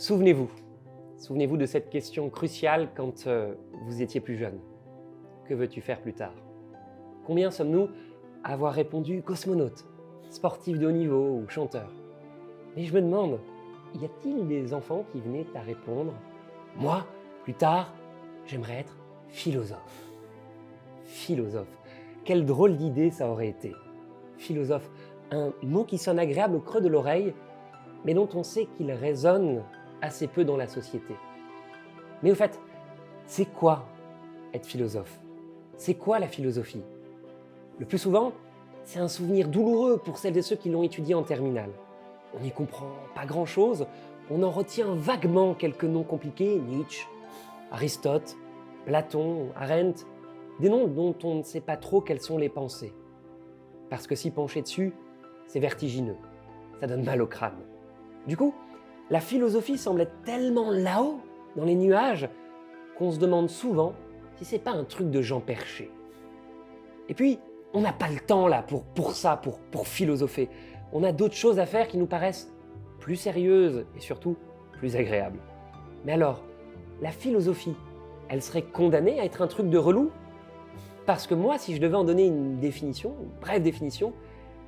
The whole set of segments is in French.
Souvenez-vous, souvenez-vous de cette question cruciale quand vous étiez plus jeune. Que veux-tu faire plus tard? Combien sommes-nous à avoir répondu cosmonaute, sportif de haut niveau ou chanteur? Mais je me demande, y a-t-il des enfants qui venaient à répondre « Moi, plus tard, j'aimerais être philosophe ». Philosophe, quelle drôle d'idée ça aurait été. Philosophe, un mot qui sonne agréable au creux de l'oreille, mais dont on sait qu'il résonne assez peu dans la société. Mais au fait, c'est quoi être philosophe? C'est quoi la philosophie? Le plus souvent, c'est un souvenir douloureux pour celles et ceux qui l'ont étudié en terminale. On n'y comprend pas grand-chose, on en retient vaguement quelques noms compliqués, Nietzsche, Aristote, Platon, Arendt, des noms dont on ne sait pas trop quelles sont les pensées. Parce que s'y pencher dessus, c'est vertigineux, ça donne mal au crâne. Du coup, la philosophie semble être tellement là-haut, dans les nuages, qu'on se demande souvent si c'est pas un truc de gens perchés. Et puis, on n'a pas le temps là pour philosopher. On a d'autres choses à faire qui nous paraissent plus sérieuses et surtout plus agréables. Mais alors, la philosophie, elle serait condamnée à être un truc de relou? Parce que moi, si je devais en donner une définition, une brève définition,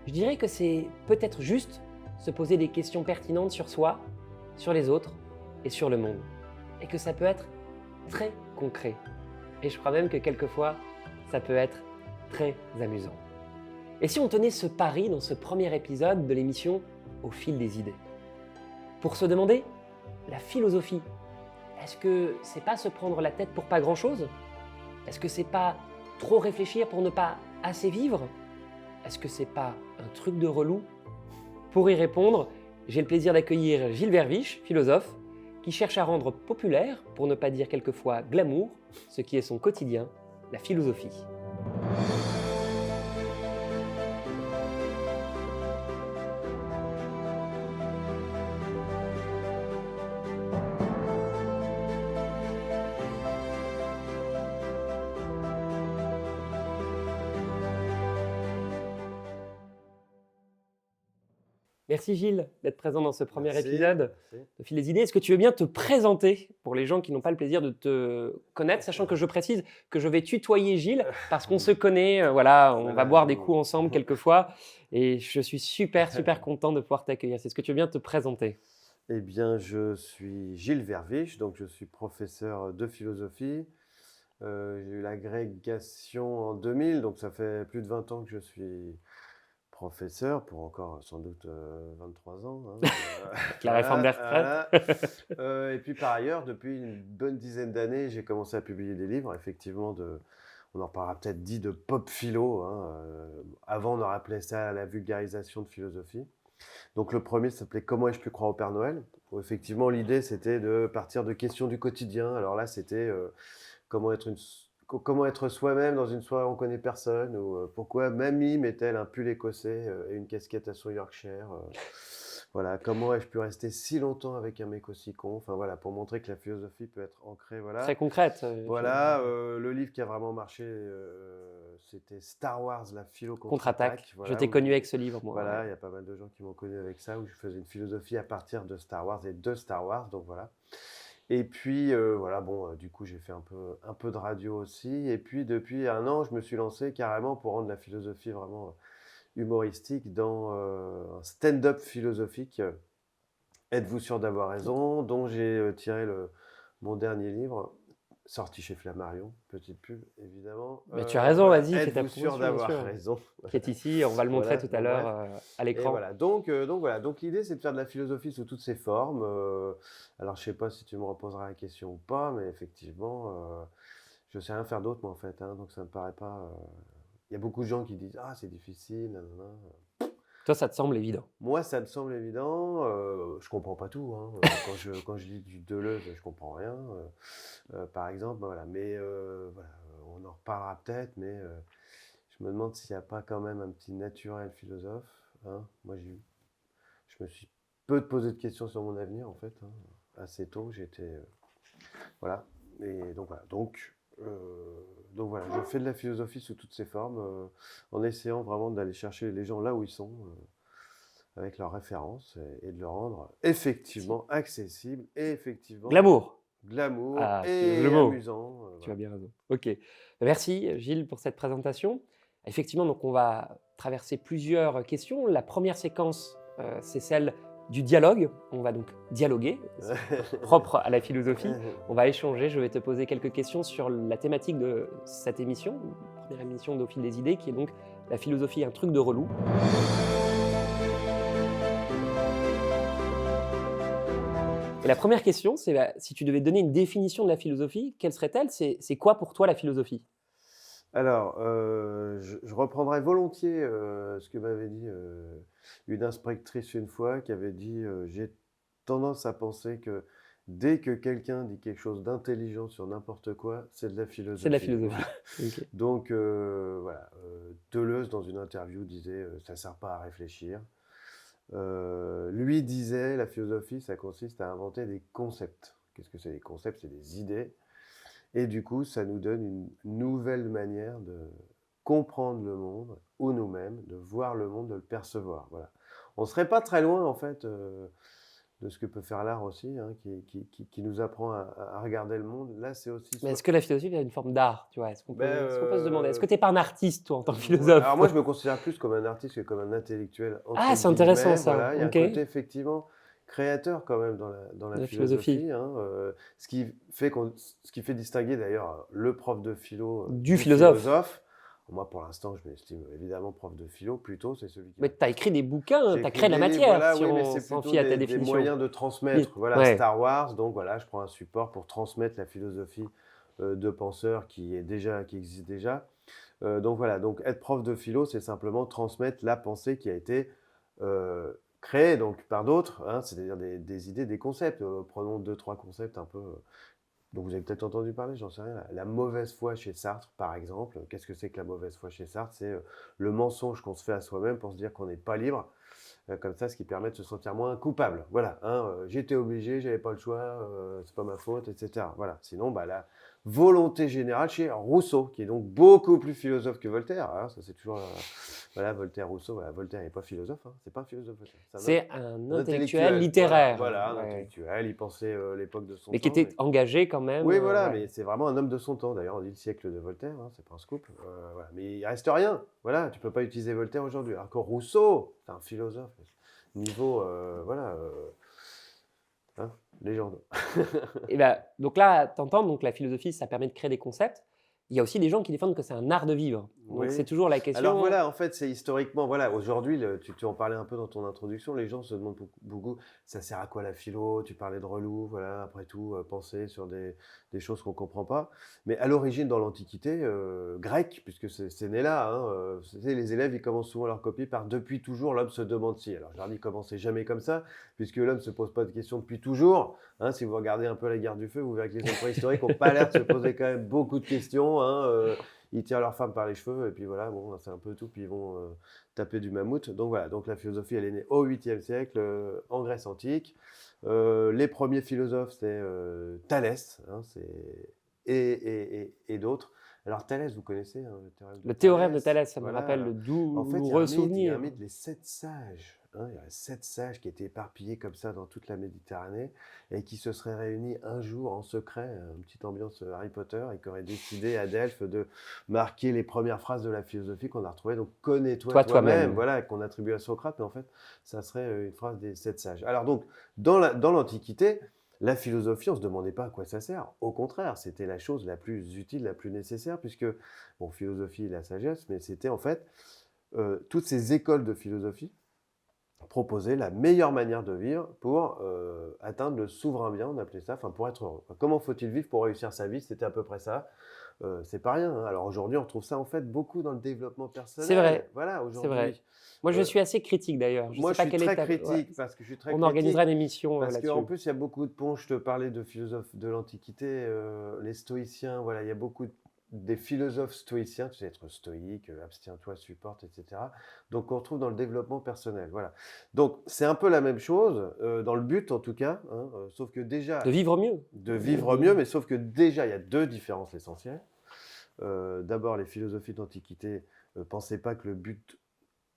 je dirais que c'est peut-être juste se poser des questions pertinentes sur soi, sur les autres et sur le monde. Et que ça peut être très concret. Et je crois même que quelquefois, ça peut être très amusant. Et si on tenait ce pari dans ce premier épisode de l'émission Au fil des idées? Pour se demander, la philosophie, est-ce que c'est pas se prendre la tête pour pas grand-chose? Est-ce que c'est pas trop réfléchir pour ne pas assez vivre? Est-ce que c'est pas un truc de relou? Pour y répondre, j'ai le plaisir d'accueillir Gilles Verviche, philosophe, qui cherche à rendre populaire, pour ne pas dire quelquefois glamour, ce qui est son quotidien, la philosophie. Merci Gilles d'être présent dans ce premier épisode de Fil des idées. Est-ce que tu veux bien te présenter pour les gens qui n'ont pas le plaisir de te connaître, sachant que je précise que je vais tutoyer Gilles parce qu'on se connaît, voilà, on va boire des coups ensemble quelquefois et je suis super content de pouvoir t'accueillir. Est-ce que tu veux bien te présenter? Eh bien, je suis Gilles Verviche, donc je suis professeur de philosophie. J'ai eu l'agrégation en 2000, donc ça fait plus de 20 ans que je suis professeur, pour encore sans doute 23 ans. Hein. Avec la réforme des retraites. Et puis par ailleurs, depuis une bonne dizaine d'années, j'ai commencé à publier des livres, effectivement, on en parlera peut-être dit de pop philo. Hein. Avant, on aurait appelé ça la vulgarisation de philosophie. Donc le premier s'appelait « Comment ai-je pu croire au Père Noël ?» où effectivement l'idée c'était de partir de questions du quotidien. Alors là c'était comment être soi-même dans une soirée où on connaît personne, ou pourquoi mamie met-elle un pull écossais et une casquette à son Yorkshire. Voilà, comment ai-je pu rester si longtemps avec un mec aussi con? Enfin voilà, pour montrer que la philosophie peut être ancrée. Voilà. Très concrète. Voilà, le livre qui a vraiment marché, c'était Star Wars, la philo contre-attaque. Voilà, je t'ai connu avec ce livre, moi. Voilà, il y a pas mal de gens qui m'ont connu avec ça, où je faisais une philosophie à partir de Star Wars et de Star Wars, donc voilà. Et puis, voilà, bon, du coup, j'ai fait un peu de radio aussi. Et puis, depuis un an, je me suis lancé carrément pour rendre la philosophie vraiment humoristique dans un stand-up philosophique. Êtes-vous sûr d'avoir raison, dont j'ai tiré mon dernier livre, sorti chez Flammarion, petite pub évidemment. Mais tu as raison, voilà. vas-y, fais ta Êtes-vous sûr d'avoir raison? Qui est ici, on va le montrer Voilà, tout à l'heure à l'écran. Voilà. Donc l'idée c'est de faire de la philosophie sous toutes ses formes. Alors je sais pas si tu me reposeras la question ou pas, mais effectivement, je sais rien faire d'autre moi en fait, hein, donc ça me paraît pas. Il y a beaucoup de gens qui disent ah c'est difficile, nanana. Toi, ça te semble évident? Moi, ça me semble évident. Je comprends pas tout. Hein. Quand je lis du Deleuze, je comprends rien, par exemple. Voilà. Mais voilà, on en reparlera peut-être. Mais je me demande s'il n'y a pas quand même un petit naturel philosophe. Hein. Moi, je me suis peu posé de questions sur mon avenir, en fait. Hein. Assez tôt, j'étais... voilà. Et donc, voilà. Donc, voilà, je fais de la philosophie sous toutes ses formes, en essayant vraiment d'aller chercher les gens là où ils sont. avec leurs références et de le rendre effectivement accessible et effectivement Glamour. glamour Ah, tu oses le et mot. amusant. Tu as bien raison. OK. Merci Gilles pour cette présentation. Effectivement, donc on va traverser plusieurs questions. La première séquence, c'est celle du dialogue. On va donc dialoguer, c'est propre à la philosophie. On va échanger. Je vais te poser quelques questions sur la thématique de cette émission, première émission d'Au fil des idées, qui est donc la philosophie, un truc de relou. Et la première question, c'est si tu devais donner une définition de la philosophie, quelle serait-elle? C'est quoi pour toi la philosophie? Alors, je reprendrai volontiers ce que m'avait dit une inspectrice une fois, qui avait dit j'ai tendance à penser que dès que quelqu'un dit quelque chose d'intelligent sur n'importe quoi, c'est de la philosophie. C'est de la philosophie. Voilà. OK. Donc, voilà. Deleuze, dans une interview, disait ça ne sert pas à réfléchir. Lui disait la philosophie, ça consiste à inventer des concepts. Qu'est-ce que c'est des concepts? C'est des idées. Et du coup, ça nous donne une nouvelle manière de comprendre le monde ou nous-mêmes, de voir le monde, de le percevoir. Voilà. On ne serait pas très loin, en fait, de ce que peut faire l'art aussi, hein, qui nous apprend à regarder le monde. Là, c'est aussi... Mais est-ce que la philosophie a une forme d'art, tu vois? Est-ce qu'on peut se demander? Est-ce que tu n'es pas un artiste, toi, en tant que philosophe? Alors moi, je me considère plus comme un artiste que comme un intellectuel. Ah, c'est intéressant ça. Voilà. Il y a OK. un côté, effectivement, créateur quand même dans la philosophie. Hein, ce qui fait distinguer d'ailleurs le prof de philo Du philosophe. Moi, pour l'instant, je m'estime évidemment prof de philo, plutôt. C'est celui qui... Mais tu as écrit des bouquins, J'ai tu as écrit créé de la des livres, matière, voilà, si oui, mais on c'est s'en plutôt fie à ta des définition. moyens de transmettre. Voilà, Ouais. Star Wars, donc voilà, je prends un support pour transmettre la philosophie de penseurs qui existe déjà. Donc voilà, donc être prof de philo, c'est simplement transmettre la pensée qui a été créée donc, par d'autres, hein, c'est-à-dire des idées, des concepts. Prenons 2-3 concepts un peu... dont vous avez peut-être entendu parler, j'en sais rien. La mauvaise foi chez Sartre, par exemple. Qu'est-ce que c'est que la mauvaise foi chez Sartre? C'est le mensonge qu'on se fait à soi-même pour se dire qu'on n'est pas libre. Comme ça, ce qui permet de se sentir moins coupable. Voilà, hein, j'étais obligé, j'avais pas le choix, c'est pas ma faute, etc. Voilà. Sinon, la volonté générale chez Rousseau, qui est donc beaucoup plus philosophe que Voltaire. Hein, ça, c'est toujours... voilà, Voltaire, Rousseau. Voilà, Voltaire n'est pas philosophe. Hein, c'est pas un philosophe. C'est un intellectuel littéraire. Voilà, un intellectuel. Il pensait l'époque de son temps. Mais qui était engagé quand même. Oui, voilà, mais c'est vraiment un homme de son temps. D'ailleurs, on dit le siècle de Voltaire, hein, c'est pas un scoop. Voilà. Mais il reste rien. Voilà, tu peux pas utiliser Voltaire aujourd'hui. Alors que Rousseau, c'est un philosophe. Niveau, hein, légende. Et donc là, t'entends, donc la philosophie, ça permet de créer des concepts. Il y a aussi des gens qui défendent que c'est un art de vivre. Donc Oui. c'est toujours la question. Alors voilà, en fait, c'est historiquement, voilà, aujourd'hui, tu en parlais un peu dans ton introduction, les gens se demandent beaucoup, ça sert à quoi la philo? Tu parlais de relou, voilà, après tout, penser sur des choses qu'on ne comprend pas. Mais à l'origine, dans l'Antiquité grecque, puisque c'est né là, hein, les élèves, ils commencent souvent leur copie par « depuis toujours, l'homme se demande si ». Alors je leur dis, commencez jamais comme ça, puisque l'homme ne se pose pas de questions depuis toujours. Hein, si vous regardez un peu la guerre du feu, vous verrez que les hommes préhistoriques n'ont pas l'air de se poser quand même beaucoup de questions. Hein, ils tirent leur femme par les cheveux et puis voilà, bon, c'est un peu tout, puis ils vont taper du mammouth. Donc voilà, donc la philosophie, elle est née au 8e siècle en Grèce antique. Les premiers philosophes, c'est Thalès, hein, et d'autres. Alors Thalès, vous connaissez hein, le théorème de Thalès, ça me voilà. rappelle le En fait, douloureux il y souvenir. a un mythe, les 7 sages. Hein, il y a 7 sages qui étaient éparpillés comme ça dans toute la Méditerranée et qui se seraient réunis un jour en secret, une petite ambiance Harry Potter, et qui auraient décidé à Delphes de marquer les premières phrases de la philosophie qu'on a retrouvées. Donc, connais-toi toi-même, voilà, qu'on attribue à Socrate, mais en fait, ça serait une phrase des 7 sages. Alors donc, dans l'Antiquité, la philosophie, on ne se demandait pas à quoi ça sert. Au contraire, c'était la chose la plus utile, la plus nécessaire, puisque, bon, philosophie et la sagesse, mais c'était en fait toutes ces écoles de philosophie proposaient la meilleure manière de vivre pour atteindre le souverain bien, on appelait ça, enfin pour être heureux. Comment faut-il vivre pour réussir sa vie? C'était à peu près ça. C'est pas rien. Hein. Alors aujourd'hui, on retrouve ça en fait beaucoup dans le développement personnel. C'est vrai. Voilà, aujourd'hui. C'est vrai. Moi, je suis assez critique d'ailleurs. Moi, je suis très critique parce que je suis très critique. On organisera une émission là-dessus. Parce qu'en plus, il y a beaucoup de ponts. Je te parlais de philosophes de l'Antiquité, les stoïciens. Voilà, il y a beaucoup des philosophes stoïciens. Tu sais, être stoïque, abstiens-toi, supporte, etc. Donc, on retrouve dans le développement personnel. Voilà. Donc, c'est un peu la même chose dans le but, en tout cas. Hein, sauf que déjà de vivre mieux. De vivre mieux, mais sauf que déjà, il y a 2 différences essentielles. D'abord, les philosophies d'Antiquité ne pensaient pas que le but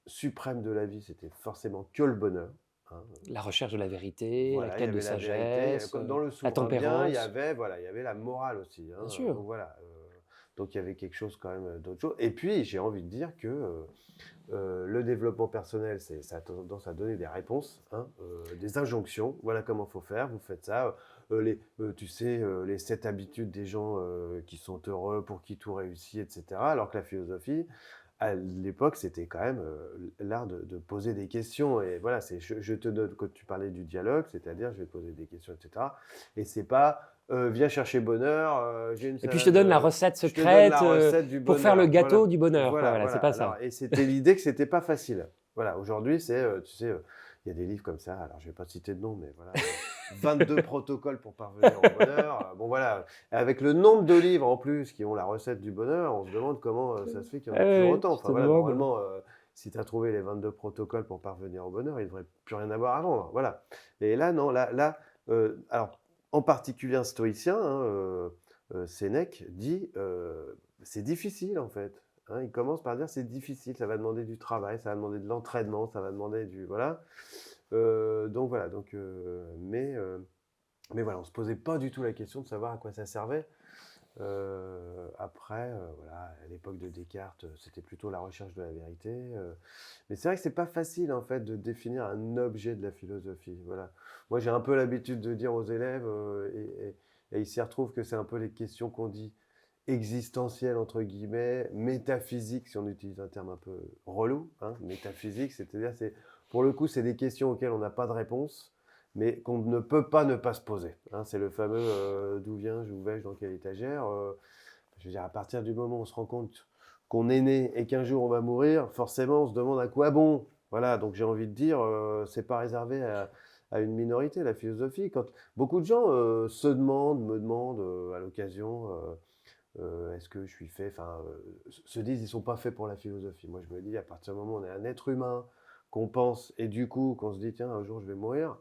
suprême de la vie, c'était forcément que le bonheur, hein. La recherche de la vérité, la Voilà, il y quête de avait la vérité, sagesse, comme dans le la souverain bien, tempérance, il y avait la morale aussi, hein, bien sûr. donc voilà, donc il y avait quelque chose quand même, d'autre chose et puis j'ai envie de dire que, le développement personnel, ça a tendance à donner des réponses, hein, des injonctions. Voilà comment il faut faire, vous faites ça. Tu sais, les 7 habitudes des gens qui sont heureux, pour qui tout réussit, etc. Alors que la philosophie, à l'époque, c'était quand même l'art de poser des questions. Et voilà, je te donne, quand tu parlais du dialogue, c'est-à-dire je vais te poser des questions, etc. Et c'est pas viens chercher bonheur, j'ai une Et puis je te salade, donne la recette je te donne secrète la recette du pour faire le bonheur. gâteau Voilà. du bonheur, quoi. Voilà, Voilà, c'est voilà. pas Alors, ça. et c'était l'idée que c'était pas facile. Voilà, aujourd'hui, tu sais, il y a des livres comme ça, alors je vais pas citer de nom, mais voilà, 22 protocoles pour parvenir au bonheur. Bon, voilà, avec le nombre de livres en plus qui ont la recette du bonheur, on se demande comment ça se fait qu'il y en ait toujours Ouais, autant. tu Enfin, te voilà, demandes. normalement, si tu as trouvé les 22 protocoles pour parvenir au bonheur, il ne devrait plus rien avoir à vendre. Voilà. Et là, non, alors, en particulier un stoïcien, hein, Sénèque, dit c'est difficile en fait. Hein, il commence par dire c'est difficile, ça va demander du travail, ça va demander de l'entraînement, ça va demander du voilà. Donc voilà, mais voilà, on se posait pas du tout la question de savoir à quoi ça servait. Après, voilà, à l'époque de Descartes, c'était plutôt la recherche de la vérité. Mais c'est vrai que c'est pas facile en fait de définir un objet de la philosophie. Voilà. Moi, j'ai un peu l'habitude de dire aux élèves, et ils s'y retrouvent, que c'est un peu les questions qu'on dit existentielles entre guillemets, métaphysiques si on utilise un terme un peu relou, hein, métaphysique, c'est-à-dire pour le coup c'est des questions auxquelles on n'a pas de réponse, mais qu'on ne peut pas ne pas se poser. Hein. C'est le fameux d'où viens-je, où vais-je, dans quelle étagère. Je veux dire, à partir du moment où on se rend compte qu'on est né et qu'un jour on va mourir, forcément on se demande à quoi bon. Voilà, donc j'ai envie de dire, c'est pas réservé à une minorité, la philosophie. Quand beaucoup de gens me demandent à l'occasion, est-ce que je suis fait, enfin, se disent ils sont pas faits pour la philosophie. Moi je me dis, à partir du moment où on est un être humain, qu'on pense et du coup qu'on se dit tiens un jour je vais mourir,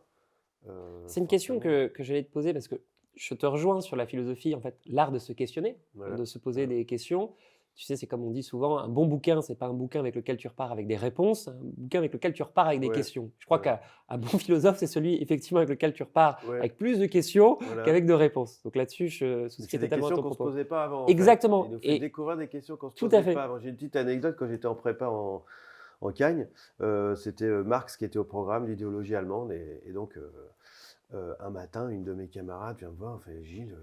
C'est une question forcément, que j'allais te poser parce que je te rejoins sur la philosophie, en fait, l'art de se questionner, hein, voilà. de se poser Voilà. des questions. Tu sais, c'est comme on dit souvent, un bon bouquin, c'est pas un bouquin avec lequel tu repars avec des réponses, un bouquin avec lequel tu repars avec des Ouais, questions. Je crois voilà. qu'un bon philosophe, c'est celui effectivement avec lequel tu repars Ouais, avec plus de questions voilà. qu'avec de réponses. Donc là-dessus, je Mais souscris c'est des totalement à questions ton qu'on se propos. posait pas avant, en fait. Il Exactement, nous fait et découvrir des questions qu'on se tout à posait pas fait. avant. J'ai une petite anecdote quand j'étais en prépa en Cagne. C'était Marx qui était au programme, l'idéologie allemande. Et donc, un matin, une de mes camarades vient me voir, elle fait Gilles,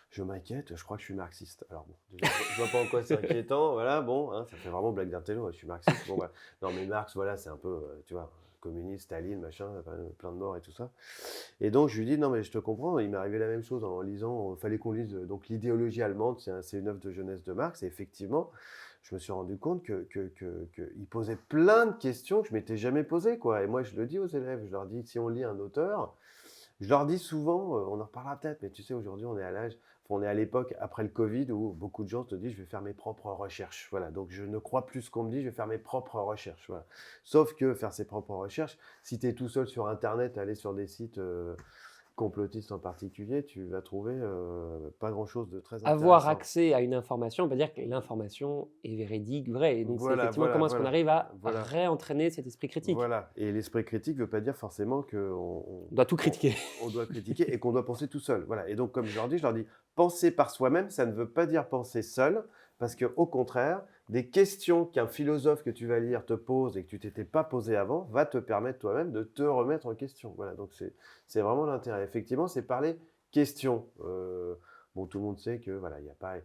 je m'inquiète, je crois que je suis marxiste. Alors bon, déjà, je vois pas en quoi c'est inquiétant, voilà, bon, hein, ça fait vraiment blague d'intello, je suis marxiste, bon, voilà. Non, mais Marx, voilà, c'est un peu, tu vois, communiste, Staline, machin, plein de morts et tout ça. Et donc, je lui dis, non, mais je te comprends, il m'est arrivé la même chose en lisant, il fallait qu'on lise donc l'idéologie allemande, c'est une œuvre de jeunesse de Marx, et effectivement, je me suis rendu compte qu'il posait plein de questions que je m'étais jamais posées, quoi. Et moi, je le dis aux élèves, je leur dis, si on lit un auteur, je leur dis souvent, on en reparlera peut-être, mais tu sais, aujourd'hui, on est à l'âge, enfin, on est à l'époque après le Covid où beaucoup de gens se disent, je vais faire mes propres recherches. Voilà, donc je ne crois plus ce qu'on me dit, je vais faire mes propres recherches. Voilà. Sauf que faire ses propres recherches, si tu es tout seul sur Internet, aller sur des sites complotistes en particulier, tu vas trouver pas grand-chose de très Avoir intéressant. accès à une information, on peut dire que l'information est véridique, vraie. Et donc, c'est Voilà, effectivement voilà, comment est-ce qu'on voilà, arrive à voilà, réentraîner cet esprit critique. voilà. Et l'esprit critique ne veut pas dire forcément qu'on On doit tout critiquer. on doit critiquer et qu'on doit penser tout seul. Voilà. Et donc, comme je leur dis, penser par soi-même, ça ne veut pas dire penser seul, parce qu'au contraire, des questions qu'un philosophe que tu vas lire te pose et que tu t'étais pas posé avant, va te permettre toi-même de te remettre en question. Voilà, donc c'est vraiment l'intérêt. Effectivement, c'est parler question. Bon, tout le monde sait que voilà, il n'y a pas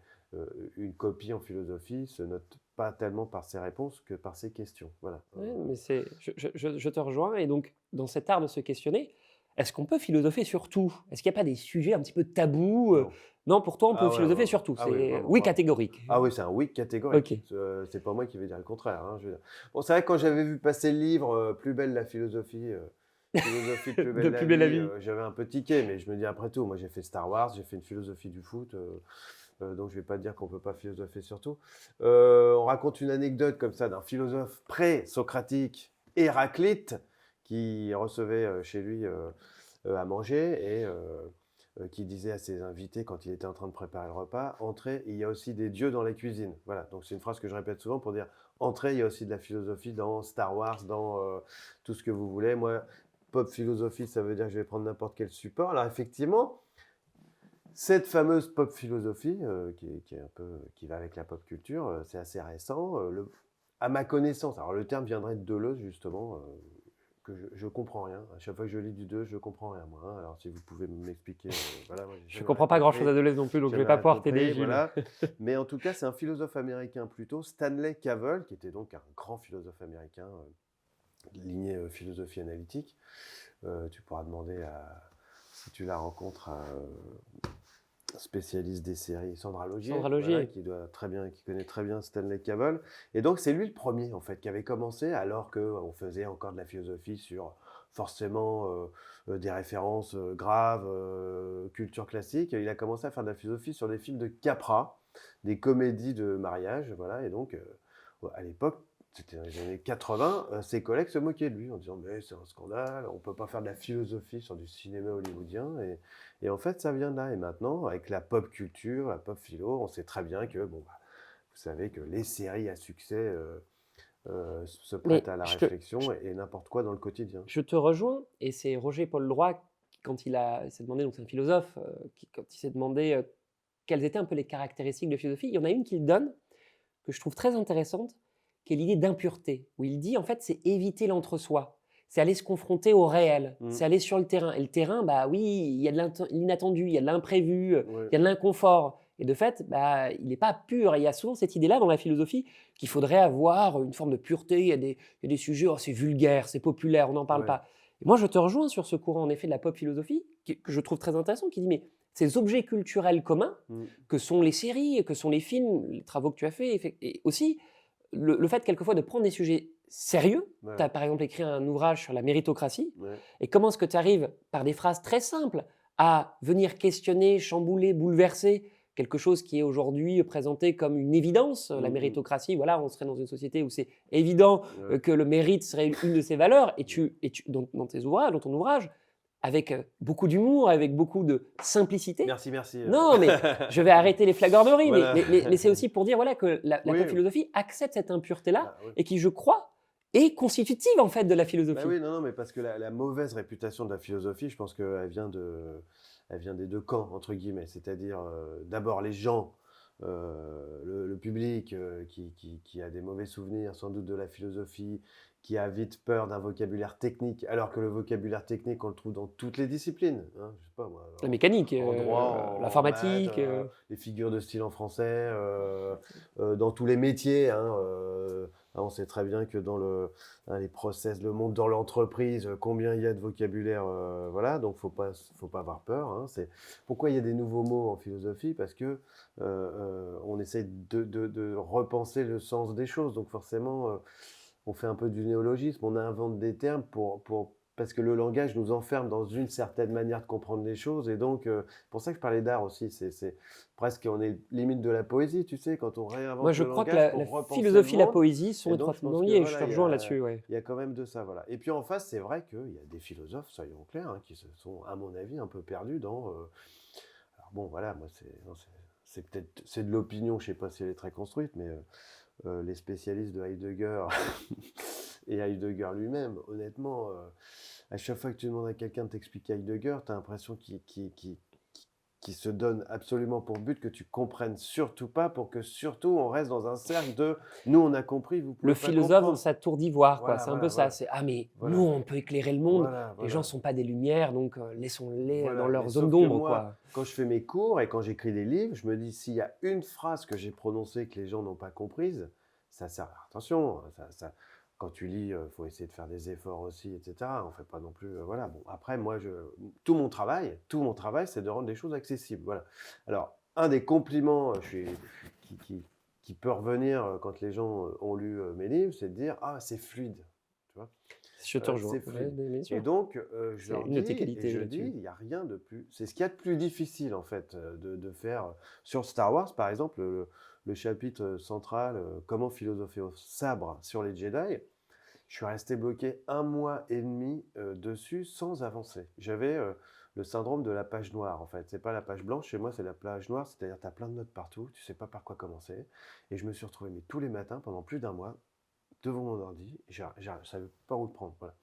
une copie en philosophie se note pas tellement par ses réponses que par ses questions. Voilà. Ouais, mais je te rejoins. Et donc, dans cet art de se questionner, est-ce qu'on peut philosopher sur tout? Est-ce qu'il n'y a pas des sujets un petit peu tabous Non. Non, pour toi, on peut Ah ouais, philosopher sur tout. ah oui, C'est vraiment, oui vraiment. catégorique. Ah oui, c'est un oui Ok. catégorique. C'est pas moi qui vais dire le contraire, hein, je veux dire. Bon, c'est vrai que quand j'avais vu passer le livre Plus belle la philosophie, philosophie de plus De belle plus la belle la vie, vie. j'avais un peu tiqué, mais je me dis après tout, moi j'ai fait Star Wars, j'ai fait une philosophie du foot, donc je vais pas te dire qu'on peut pas philosopher sur tout. On raconte une anecdote comme ça d'un philosophe pré-socratique, Héraclite, qui recevait chez lui à manger et qui disait à ses invités quand il était en train de préparer le repas, entrez, il y a aussi des dieux dans la cuisine. Voilà, donc c'est une phrase que je répète souvent pour dire, entrez, il y a aussi de la philosophie dans Star Wars, dans tout ce que vous voulez. Moi, pop philosophie, ça veut dire que je vais prendre n'importe quel support. Alors effectivement, cette fameuse pop philosophie, qui est un peu, qui va avec la pop culture, c'est assez récent. À ma connaissance, alors le terme viendrait de Deleuze justement, que je comprends rien. À chaque fois que je lis du Deleuze, je comprends rien moi. Hein. Alors si vous pouvez m'expliquer, voilà, moi, j'ai Je ne jamais comprends rien pas grand-chose compris. à Deleuze non plus, donc je ne vais Jamais pas rien pouvoir t'aider, compris, Gilles. voilà. Mais en tout cas, c'est un philosophe américain plutôt, Stanley Cavell, qui était donc un grand philosophe américain, lignée philosophie analytique. Tu pourras demander si tu la rencontres à spécialiste des séries, Sandra Laugier, Sandra Laugier. Voilà, qui connaît très bien Stanley Cavell. Et donc, c'est lui le premier, en fait, qui avait commencé, alors qu'on faisait encore de la philosophie sur forcément des références graves, culture classique. Il a commencé à faire de la philosophie sur des films de Capra, des comédies de mariage, voilà. Et donc, à l'époque, c'était dans les années 80, ses collègues se moquaient de lui en disant « Mais c'est un scandale, on ne peut pas faire de la philosophie sur du cinéma hollywoodien. » Et en fait, ça vient de là. Et maintenant, avec la pop culture, la pop philo, on sait très bien que, bon, bah, vous savez que les séries à succès se prêtent à la réflexion et n'importe quoi dans le quotidien. Je te rejoins, et c'est Roger Paul Droit, quand il s'est demandé, donc c'est un philosophe, quand il s'est demandé quelles étaient un peu les caractéristiques de philosophie, il y en a une qu'il donne, que je trouve très intéressante, qui est l'idée d'impureté, où il dit en fait c'est éviter l'entre-soi, c'est aller se confronter au réel, c'est aller sur le terrain. Et le terrain, bah oui, il y a de l'inattendu, il y a de l'imprévu, il y a de l'inconfort. Et de fait, bah, il n'est pas pur. Et il y a souvent cette idée-là dans la philosophie qu'il faudrait avoir une forme de pureté. Il y a des sujets, oh, c'est vulgaire, c'est populaire, on n'en parle pas. Et moi, je te rejoins sur ce courant, en effet, de la pop philosophie, que je trouve très intéressant, qui dit, mais ces objets culturels communs, que sont les séries, que sont les films, les travaux que tu as faits, et aussi le fait quelquefois de prendre des sujets sérieux. Tu as par exemple écrit un ouvrage sur la méritocratie, et comment est-ce que tu arrives, par des phrases très simples, à venir questionner, chambouler, bouleverser quelque chose qui est aujourd'hui présenté comme une évidence, la méritocratie. Voilà, on serait dans une société où c'est évident que le mérite serait une de ses valeurs, et dans tes ouvrages, dans ton ouvrage, avec beaucoup d'humour, avec beaucoup de simplicité. Merci. Non, mais je vais arrêter les flagorneries, Voilà. mais c'est aussi pour dire voilà, que la pop philosophie accepte cette impureté-là, et qui, je crois, est constitutive en fait de la philosophie. Bah oui, non, mais parce que la mauvaise réputation de la philosophie, je pense qu'elle vient des deux camps, entre guillemets. C'est-à-dire, d'abord, les gens, le public qui a des mauvais souvenirs sans doute de la philosophie, qui a vite peur d'un vocabulaire technique, alors que le vocabulaire technique, on le trouve dans toutes les disciplines. Hein, je sais pas, moi, la mécanique, en droit, l'informatique, les figures de style en français, dans tous les métiers. Hein, on sait très bien que dans les process, le monde dans l'entreprise, combien il y a de vocabulaire, voilà, donc faut pas avoir peur. Hein, pourquoi il y a des nouveaux mots en philosophie? Parce que on essaie de repenser le sens des choses, donc forcément, on fait un peu du néologisme, on invente des termes parce que le langage nous enferme dans une certaine manière de comprendre les choses, et donc c'est pour ça que je parlais d'art aussi, c'est presque, on est limite de la poésie, tu sais, quand on réinvente moi je le crois que langage la pour repenser philosophie et le la monde. poésie sont Et donc, étroitement je pense que, liées, je te voilà, rejoins là-dessus. il y a quand même de ça, voilà. Et puis en face, c'est vrai qu'il y a des philosophes, soyons clairs, hein, qui se sont, à mon avis, un peu perdus dans... alors bon, voilà, moi c'est de l'opinion, je sais pas si elle est très construite, mais les spécialistes de Heidegger et Heidegger lui-même, honnêtement, à chaque fois que tu demandes à quelqu'un de t'expliquer Heidegger, tu as l'impression qu'il se donne absolument pour but que tu comprennes surtout pas, pour que surtout on reste dans un cercle de « nous on a compris, vous pouvez Le pas philosophe comprendre ». dans sa tour d'ivoire, Voilà, c'est un voilà, peu ça. voilà. C'est ah mais Voilà. nous on peut éclairer le monde. Voilà, Les gens ne sont pas des lumières, donc laissons-les Voilà. dans leur Mais zone sauf que d'ombre, moi, quoi. quand je fais mes cours et quand j'écris des livres, je me dis s'il y a une phrase que j'ai prononcée que les gens n'ont pas comprise, ça sert. Attention, quand tu lis, faut essayer de faire des efforts aussi, etc. On fait pas non plus, voilà. Bon, après, moi, tout mon travail, c'est de rendre les choses accessibles. Voilà. Alors, un des compliments qui peut revenir quand les gens ont lu mes livres, c'est de dire ah c'est fluide, tu vois. Je te rejoins. C'est fluide. Bien sûr. Et donc, je C'est leur une de dis, tes qualités et je là-dessus. dis, il n'y a rien de plus. C'est ce qu'il y a de plus difficile, en fait, de faire. Sur Star Wars, par exemple, le chapitre central, comment philosopher au sabre sur les Jedi, je suis resté bloqué 1 mois et demi dessus sans avancer. J'avais le syndrome de la page noire, en fait. C'est pas la page blanche, chez moi, c'est la page noire, c'est-à-dire tu as plein de notes partout, tu sais pas par quoi commencer. Et je me suis retrouvé, mais tous les matins, pendant plus d'un mois, devant mon ordi, je savais pas où le prendre. Voilà.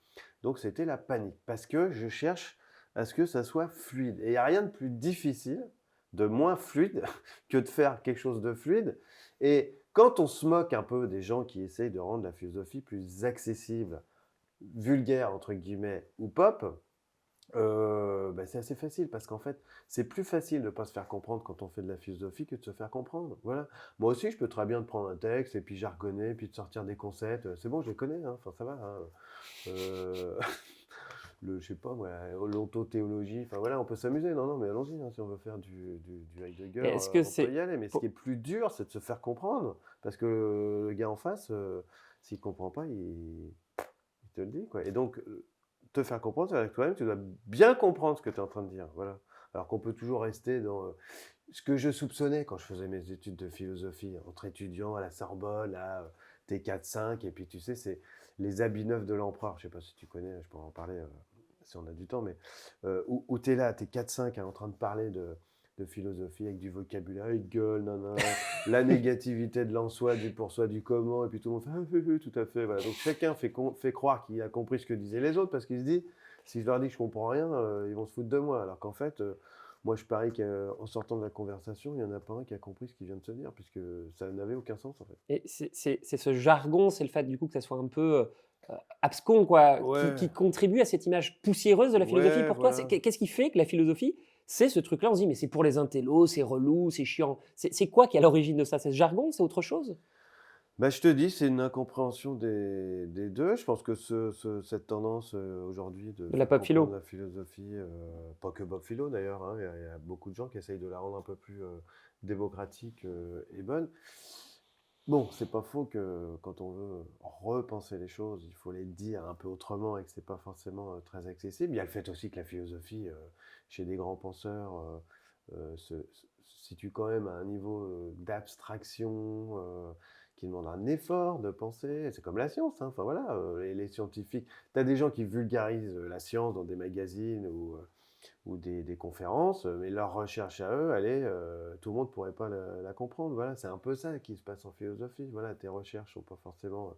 Donc c'était la panique, parce que je cherche à ce que ça soit fluide. Et il n'y a rien de plus difficile, de moins fluide, que de faire quelque chose de fluide. Et quand on se moque un peu des gens qui essayent de rendre la philosophie plus accessible, vulgaire, entre guillemets, ou pop, c'est assez facile parce qu'en fait, c'est plus facile de ne pas se faire comprendre quand on fait de la philosophie que de se faire comprendre. Voilà. Moi aussi, je peux très bien te prendre un texte et puis jargonner, puis de sortir des concepts. C'est bon, je les connais, hein. Enfin, ça va. Hein. Euh, je sais pas, moi, l'ontothéologie, enfin voilà, on peut s'amuser. Non, non, mais allons-y, hein, si on veut faire du Heidegger, Est-ce que on peut c'est... y aller. Mais ce qui est plus dur, c'est de se faire comprendre. Parce que le gars en face, s'il ne comprend pas, il te le dit, quoi. Et donc, te faire comprendre, c'est avec toi-même, tu dois bien comprendre ce que tu es en train de dire. Voilà. Alors qu'on peut toujours rester dans ce que je soupçonnais quand je faisais mes études de philosophie, entre étudiants à la Sorbonne, à T4-5, et puis tu sais, c'est les habits neufs de l'empereur. Je ne sais pas si tu connais, je pourrais en parler si on a du temps, mais où tu es là, tu es 4-5 en train de parler de philosophie avec du vocabulaire, Hegel, la négativité de l'en-soi, du pour-soi, du comment, et puis tout le monde fait ah, oui, tout à fait. Voilà. Donc chacun fait croire qu'il a compris ce que disaient les autres parce qu'il se dit si je leur dis que je comprends rien, ils vont se foutre de moi. Alors qu'en fait, moi je parie qu'en sortant de la conversation, il n'y en a pas un qui a compris ce qu'il vient de se dire puisque ça n'avait aucun sens en fait. Et c'est ce jargon, c'est le fait du coup que ça soit un peu abscon, quoi, Ouais, qui contribue à cette image poussiéreuse de la philosophie ouais, pour toi. voilà. Qu'est-ce qui fait que la philosophie, c'est ce truc-là? On se dit, mais c'est pour les intellos, c'est relou, c'est chiant. C'est quoi qui est à l'origine de ça? C'est ce jargon? C'est autre chose? Bah, je te dis, c'est une incompréhension des deux. Je pense que cette tendance aujourd'hui de De la faire pop comprendre philo? la philosophie, pas que Bob Philo d'ailleurs, hein, il y a beaucoup de gens qui essayent de la rendre un peu plus démocratique et bonne. Bon, c'est pas faux que quand on veut repenser les choses, il faut les dire un peu autrement et que c'est pas forcément très accessible. Il y a le fait aussi que la philosophie, chez des grands penseurs, se situe quand même à un niveau d'abstraction qui demande un effort de penser. C'est comme la science, hein. Enfin voilà, les scientifiques. Tu as des gens qui vulgarisent la science dans des magazines ou des conférences, mais leur recherche à eux, tout le monde ne pourrait pas la comprendre. Voilà, c'est un peu ça qui se passe en philosophie. Voilà, tes recherches ne sont pas forcément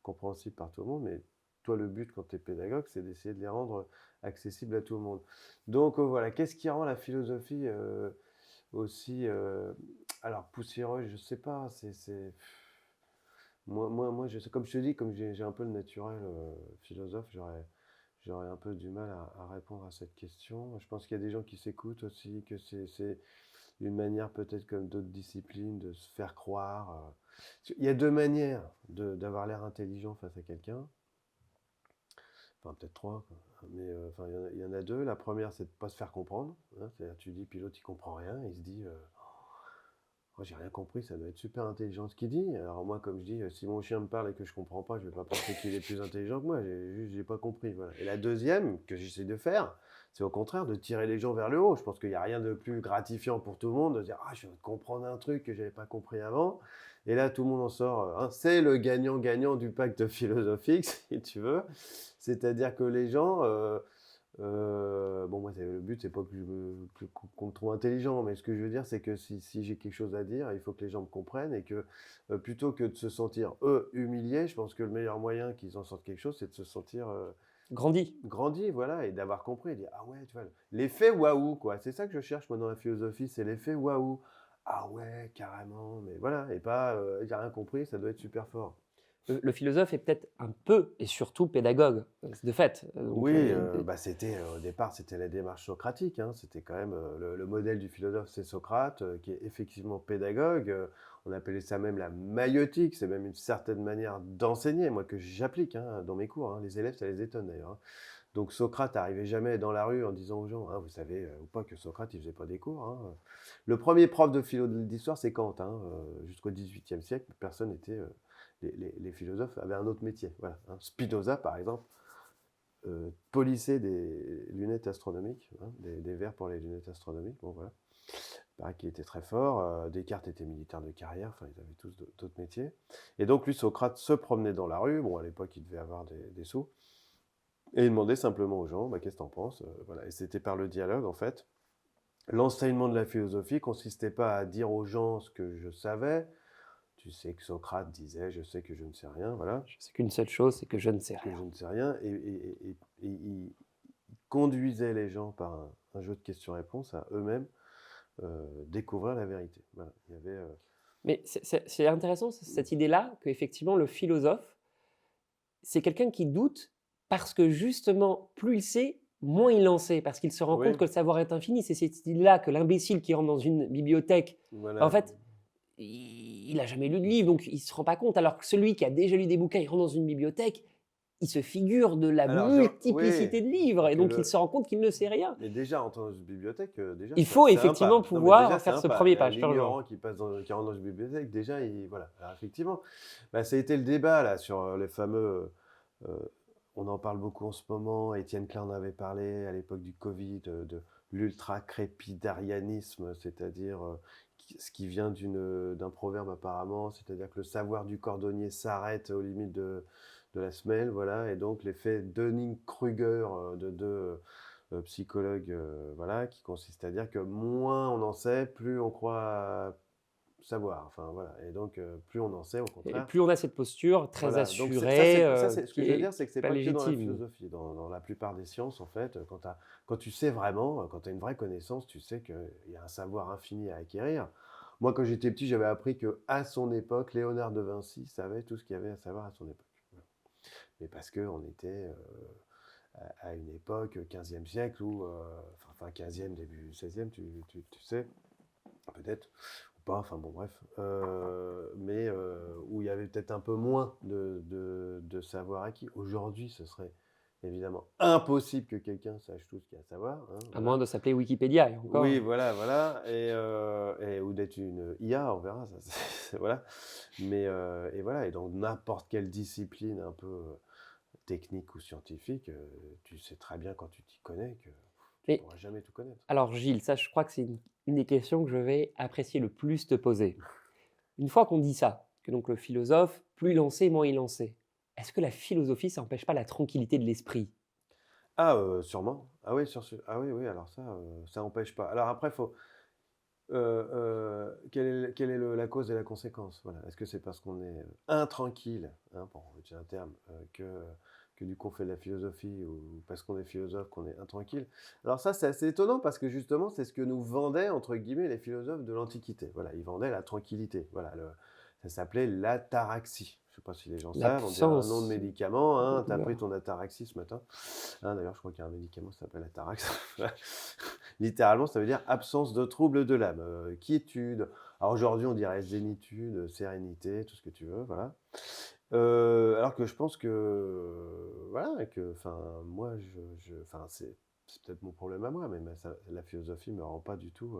compréhensibles par tout le monde, mais toi, le but quand tu es pédagogue, c'est d'essayer de les rendre accessibles à tout le monde. Donc voilà, qu'est-ce qui rend la philosophie aussi alors poussiéreuse, je sais pas, moi comme je te dis, comme j'ai un peu le naturel philosophe, j'aurais un peu du mal à répondre à cette question. Je pense qu'il y a des gens qui s'écoutent aussi, que c'est une manière peut-être comme d'autres disciplines de se faire croire. Il y a deux manières d'avoir l'air intelligent face à quelqu'un. Enfin, peut-être trois, quoi. Mais enfin, il y en a deux. La première, c'est de ne pas se faire comprendre. Hein. C'est-à-dire, tu dis, pilote, il comprend rien. Il se dit, moi, j'ai rien compris, ça doit être super intelligent ce qu'il dit. Alors moi, comme je dis, si mon chien me parle et que je comprends pas, je vais pas penser qu'il est plus intelligent que moi. J'ai pas compris. Voilà. Et la deuxième que j'essaie de faire, c'est au contraire de tirer les gens vers le haut. Je pense qu'il n'y a rien de plus gratifiant pour tout le monde de se dire ah je viens de comprendre un truc que j'avais pas compris avant. Et là, tout le monde en sort. Hein, c'est le gagnant-gagnant du pacte philosophique, si tu veux. C'est-à-dire que les gens bon, moi, le but, c'est pas qu'on me trouve intelligent, mais ce que je veux dire, c'est que si j'ai quelque chose à dire, il faut que les gens me comprennent et que plutôt que de se sentir, eux, humiliés, je pense que le meilleur moyen qu'ils en sortent quelque chose, c'est de se sentir Grandi. grandi, voilà, et d'avoir compris, et dire, ah ouais, tu vois, l'effet waouh, quoi. C'est ça que je cherche, moi, dans la philosophie, c'est l'effet waouh. Ah ouais, carrément, mais voilà, et pas, j'ai rien compris, ça doit être super fort. Le philosophe est peut-être un peu et surtout pédagogue, de fait. Donc, Oui, au départ, c'était la démarche socratique, hein. C'était quand même le modèle du philosophe, c'est Socrate, qui est effectivement pédagogue. On appelait ça même la maïeutique, c'est même une certaine manière d'enseigner, moi, que j'applique hein, dans mes cours. Hein. Les élèves, ça les étonne d'ailleurs. Hein. Donc Socrate n'arrivait jamais dans la rue en disant aux gens, hein, vous savez ou pas que Socrate, il faisait pas des cours. Hein. Le premier prof de philo d'histoire, c'est Kant. Hein. Jusqu'au XVIIIe siècle, personne n'était. Les philosophes avaient un autre métier. Voilà, hein. Spinoza, par exemple polisser des lunettes astronomiques, hein, des verres pour les lunettes astronomiques. Bon, voilà. Il paraît qu'il était très fort. Descartes était militaire de carrière. Enfin, ils avaient tous d'autres métiers. Et donc, lui, Socrate se promenait dans la rue. Bon, à l'époque, il devait avoir des sous. Et il demandait simplement aux gens, qu'est-ce que tu en penses? Voilà. Et c'était par le dialogue, en fait. L'enseignement de la philosophie consistait pas à dire aux gens ce que je savais. Tu sais que Socrate disait, je sais que je ne sais rien, voilà, Je sais qu'une seule chose, c'est que je ne sais que rien. je ne sais rien. Et il conduisait les gens par un jeu de questions-réponses à eux-mêmes découvrir la vérité. Voilà. Il y avait, Mais c'est intéressant cette idée-là qu'effectivement le philosophe, c'est quelqu'un qui doute parce que justement, plus il sait, moins il en sait, parce qu'il se rend oui, compte que le savoir est infini. C'est cette idée-là que l'imbécile qui rentre dans une bibliothèque, en voilà. fait, il n'a jamais lu de livre, donc il ne se rend pas compte. Alors que celui qui a déjà lu des bouquins, il rentre dans une bibliothèque, il se figure de la Alors, oui, multiplicité de livres, et que donc il se rend compte qu'il ne sait rien. mais déjà, entrer dans une bibliothèque, déjà, Il c'est faut c'est un effectivement pas. Non, mais déjà, pouvoir c'est faire un ce pas. premier pas, je te rejoins. L'ignorant qui rentre dans une bibliothèque, déjà, voilà. Alors, effectivement, ça a été le débat là sur les fameux. euh, on en parle beaucoup en ce moment. Étienne Klein en avait parlé à l'époque du Covid de l'ultra-crépidarianisme, c'est-à-dire ce qui vient d'un proverbe apparemment, c'est-à-dire que le savoir du cordonnier s'arrête aux limites de la semelle, voilà, et donc l'effet Dunning-Kruger de deux psychologues, voilà, qui consiste à dire que moins on en sait, plus on croit savoir, enfin voilà, et donc plus on en sait, au Et contraire. plus on a cette posture très Voilà, donc assurée, ce qui que je veux dire, est c'est que c'est pas pas que dans la légitime. philosophie, dans la plupart des sciences, en fait, quand tu sais vraiment, quand tu as une vraie connaissance, tu sais qu'il y a un savoir infini à acquérir. Moi, quand j'étais petit, j'avais appris que à son époque, Léonard de Vinci savait tout ce qu'il y avait à savoir à son époque. Voilà. Mais parce qu'on était à une époque, 15e siècle, ou enfin 15e, début 16e, tu sais, peut-être, ou pas, enfin bon, bref, mais où il y avait peut-être un peu moins de savoir acquis. Aujourd'hui, ce serait évidemment impossible que quelqu'un sache tout ce qu'il y a à savoir, hein, À moins voilà. de s'appeler Wikipédia, et encore. Oui, voilà, ou d'être une IA, on verra, ça, voilà. Mais et voilà, et dans n'importe quelle discipline un peu technique ou scientifique, tu sais très bien quand tu t'y connais que tu Mais pourras jamais tout connaître. alors Gilles, ça je crois que c'est une des questions que je vais apprécier le plus te poser. Une fois qu'on dit ça, que donc le philosophe, plus il en sait, moins il en sait, est-ce que la philosophie, ça n'empêche pas la tranquillité de l'esprit? Ah, sûrement. Ah oui, ah oui, oui, alors ça empêche pas. Alors après, faut, quelle est la cause et la conséquence? Voilà. Est-ce que c'est parce qu'on est intranquille, hein, pour utiliser un terme, que du coup on fait de la philosophie, ou parce qu'on est philosophe qu'on est intranquille? Alors ça, c'est assez étonnant parce que justement, c'est ce que nous vendaient, entre guillemets, les philosophes de l'Antiquité. Voilà, ils vendaient la tranquillité. Voilà, ça s'appelait l'ataraxie. Je ne sais pas si les gens savent, on dirait un nom de L'absence médicament, de hein, tu as pris douleur. ton ataraxie ce matin. Hein, d'ailleurs, je crois qu'il y a un médicament qui s'appelle Atarax. Littéralement, ça veut dire absence de trouble de l'âme, quiétude. Alors aujourd'hui, on dirait zénitude, sérénité, tout ce que tu veux, voilà. Alors que je pense que, voilà, que, enfin, moi, enfin, c'est peut-être mon problème à moi, mais la philosophie me rend pas du tout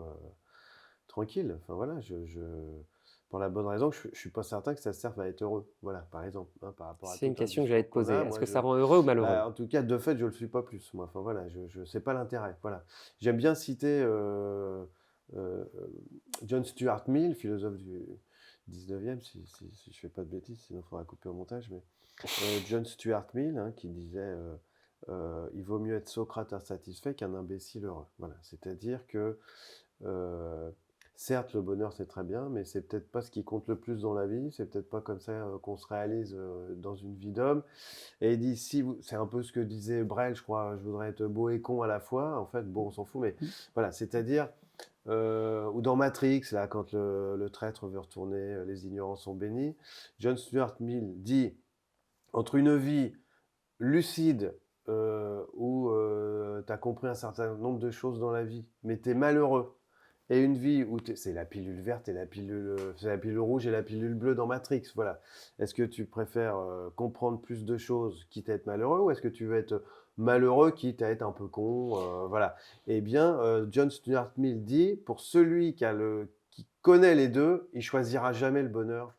tranquille. Enfin voilà, pour la bonne raison que je suis pas certain que ça serve à être heureux. Voilà, par exemple, hein, par rapport à C'est tout une un question que j'allais discours te qu'on poser. a. Est-ce Moi, que ça rend heureux ou malheureux? en tout cas, de fait, je le suis pas plus. Moi, enfin voilà, je sais pas l'intérêt. Voilà, j'aime bien citer euh, John Stuart Mill, philosophe du 19e, si je fais pas de bêtises, sinon il faudra couper au montage. Mais John Stuart Mill, hein, qui disait il vaut mieux être Socrate insatisfait qu'un imbécile heureux. Voilà, c'est-à-dire que euh, certes, le bonheur, c'est très bien, mais c'est peut-être pas ce qui compte le plus dans la vie. C'est peut-être pas comme ça qu'on se réalise dans une vie d'homme. Et il dit, c'est un peu ce que disait Brel, je crois, je voudrais être beau et con à la fois. En fait, bon, on s'en fout, mais voilà, c'est-à-dire, ou dans Matrix, là, quand le traître veut retourner, les ignorants sont bénis. John Stuart Mill dit, entre une vie lucide, où tu as compris un certain nombre de choses dans la vie, mais tu es malheureux, et une vie où c'est la pilule verte et c'est la pilule rouge et la pilule bleue dans Matrix, voilà. Est-ce que tu préfères comprendre plus de choses quitte à être malheureux, ou est-ce que tu veux être malheureux quitte à être un peu con, voilà. Eh bien, John Stuart Mill dit, pour celui qui connaît les deux, il choisira jamais le bonheur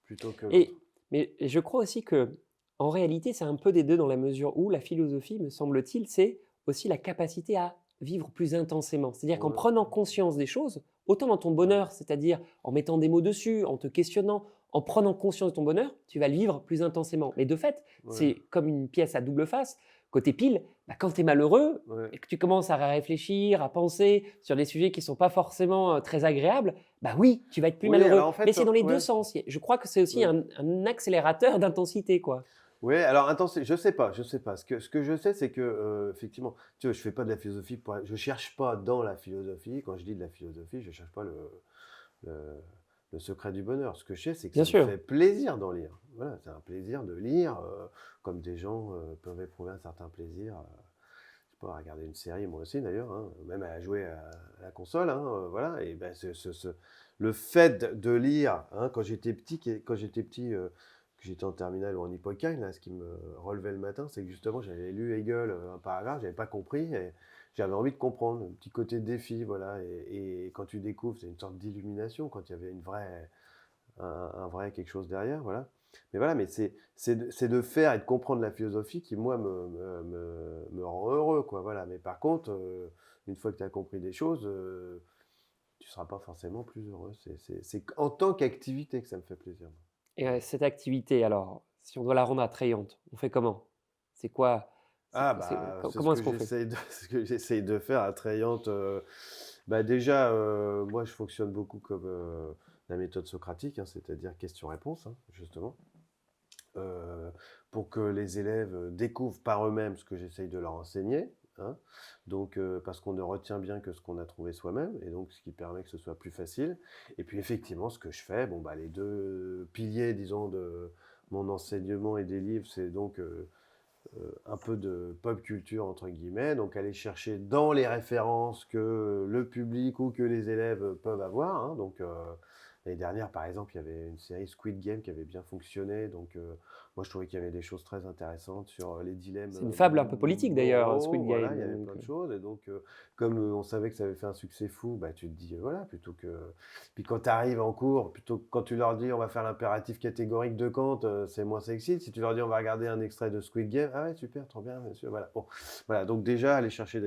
plutôt que l'autre. Mais je crois aussi que, en réalité, c'est un peu des deux dans la mesure où la philosophie, me semble-t-il, c'est aussi la capacité à vivre plus intensément. C'est-à-dire qu'en Ouais, prenant conscience des choses, autant dans ton bonheur, c'est-à-dire en mettant des mots dessus, en te questionnant, en prenant conscience de ton bonheur, tu vas le vivre plus intensément. Mais de fait, ouais. c'est comme une pièce à double face. Côté pile, bah, quand tu es malheureux Ouais. et que tu commences à réfléchir, à penser sur des sujets qui ne sont pas forcément très agréables, bah oui, tu vas être plus Oui, malheureux. alors en fait, Mais c'est dans les deux ouais. sens. Je crois que c'est aussi Ouais. un accélérateur d'intensité, quoi. Oui, alors attends, je sais pas, je sais pas. Ce que je sais, c'est que effectivement, tu vois, je fais pas de la philosophie je cherche pas dans la philosophie. Quand je dis de la philosophie, je cherche pas le, le secret du bonheur. Ce que je sais, c'est que Bien ça me sûr. fait plaisir d'en lire. Voilà, c'est un plaisir de lire, comme des gens peuvent éprouver un certain plaisir. Je sais pas, à regarder une série, moi aussi d'ailleurs, hein, même à jouer à la console, hein, voilà. Et ben, le fait de lire, hein, quand j'étais petit, que j'étais en terminale ou en hypocagne, là, ce qui me relevait le matin, c'est que justement, j'avais lu Hegel, un paragraphe, j'avais pas compris, et j'avais envie de comprendre, un petit côté défi, voilà. Et quand tu découvres, c'est une sorte d'illumination, quand il y avait un vrai quelque chose derrière, voilà. Mais voilà, mais c'est de faire et de comprendre la philosophie qui, moi, me rend heureux, quoi, voilà. Mais par contre, une fois que tu as compris des choses, tu ne seras pas forcément plus heureux. C'est en tant qu'activité que ça me fait plaisir. Et cette activité, alors, si on doit la rendre attrayante, on fait comment? C'est quoi? Ah bah, c'est ce Comment que est-ce qu'on fait? j'essaye de ce que j'essaye de faire attrayante, bah, déjà, moi je fonctionne beaucoup comme, la méthode socratique, hein, c'est-à-dire question-réponse, hein, justement. Heu, pour que les élèves, découvrent par eux-mêmes ce que j'essaye de leur enseigner, hein. Donc parce qu'on ne retient bien que ce qu'on a trouvé soi-même et donc ce qui permet que ce soit plus facile et puis effectivement ce que je fais, bon, bah, les 2 piliers disons de mon enseignement et des livres, c'est donc, un peu de «pop culture» entre guillemets, donc aller chercher dans les références que le public ou que les élèves peuvent avoir, hein, donc l'année dernière, par exemple, il y avait une série Squid Game qui avait bien fonctionné, donc moi je trouvais qu'il y avait des choses très intéressantes sur les dilemmes C'est une fable un peu politique d'ailleurs, moraux, Squid voilà, Game, il y avait donc plein de choses et donc comme on savait que ça avait fait un succès fou, bah, tu te dis, voilà, plutôt que puis quand tu arrives en cours, plutôt que quand tu leur dis: «On va faire l'impératif catégorique de Kant», c'est moins sexy. Si tu leur dis: «On va regarder un extrait de Squid Game», «Ah ouais, super, trop bien, monsieur», voilà. Bon, voilà, donc déjà aller chercher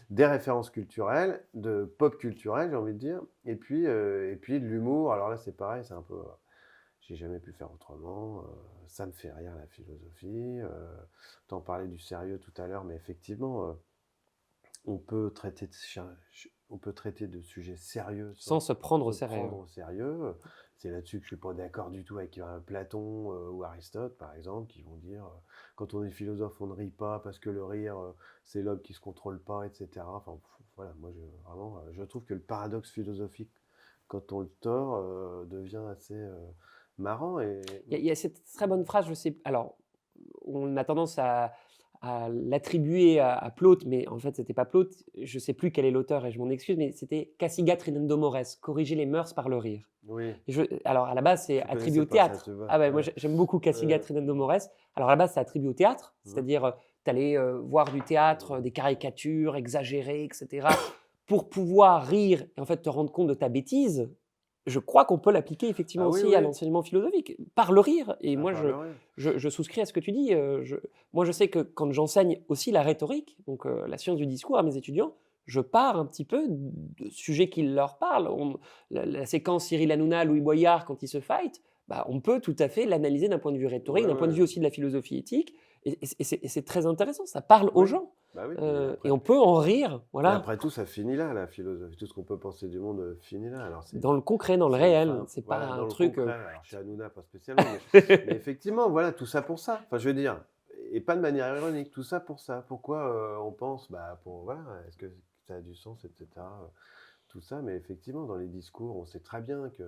des références culturelles, de pop culturel, j'ai envie de dire et puis de l'humour. Alors là, c'est pareil, c'est un peu, j'ai jamais pu faire autrement, ça me fait rire la philosophie, tu en parlais du sérieux tout à l'heure, mais effectivement, on peut traiter de sujets sérieux sans se prendre au se sérieux. prendre au sérieux. C'est là-dessus que je suis pas d'accord du tout avec Platon ou Aristote, par exemple, qui vont dire quand on est philosophe, on ne rit pas parce que le rire, c'est l'homme qui se contrôle pas, etc. Enfin, voilà, moi, vraiment, je trouve que le paradoxe philosophique, quand on le tord, devient assez marrant. Il y a cette très bonne phrase, je sais, alors, on a tendance à l'attribuer à Plaute, mais en fait, c'était pas Plaute. Je sais plus quel est l'auteur et je m'en excuse, mais c'était Cassigat Ridendo Mores, corriger les mœurs par le rire. Oui, Et alors, à la base, c'est je attribué connaissais au pas ça, théâtre. tu vois. Ah ouais, moi, Ouais. j'aime beaucoup Cassigat Ouais. Ridendo Mores. Alors, à la base, c'est attribué au théâtre, Mhm. c'est-à-dire, tu allais voir du théâtre, des caricatures exagérées, etc., pour pouvoir rire et en fait te rendre compte de ta bêtise. Je crois qu'on peut l'appliquer effectivement Ah oui, aussi à oui, l'enseignement philosophique, par le rire. Et ça moi, parlerait. je souscris à ce que tu dis. Moi, je sais que quand j'enseigne aussi la rhétorique, donc la science du discours à mes étudiants, je pars un petit peu de sujets qui leur parlent. La séquence Cyril Hanouna, Louis Boyard, quand ils se fight, bah, on peut tout à fait l'analyser d'un point de vue rhétorique, Ouais, d'un point de ouais. vue aussi de la philosophie éthique. Et c'est très intéressant, ça parle aux Oui, gens. bah oui. Et on peut en rire, Et voilà, après tout, ça finit là, la philosophie. Tout ce qu'on peut penser du monde finit là. Alors dans le concret, dans le c'est une réel. fin, C'est pas voilà, un dans le truc. concret. Alors chez Hanouna, pas spécialement, mais effectivement, voilà, tout ça pour ça. Enfin, je veux dire, et pas de manière ironique, tout ça pour ça. Pourquoi on pense, bah, voilà, est-ce que ça a du sens, etc. Tout ça, mais effectivement, dans les discours, on sait très bien que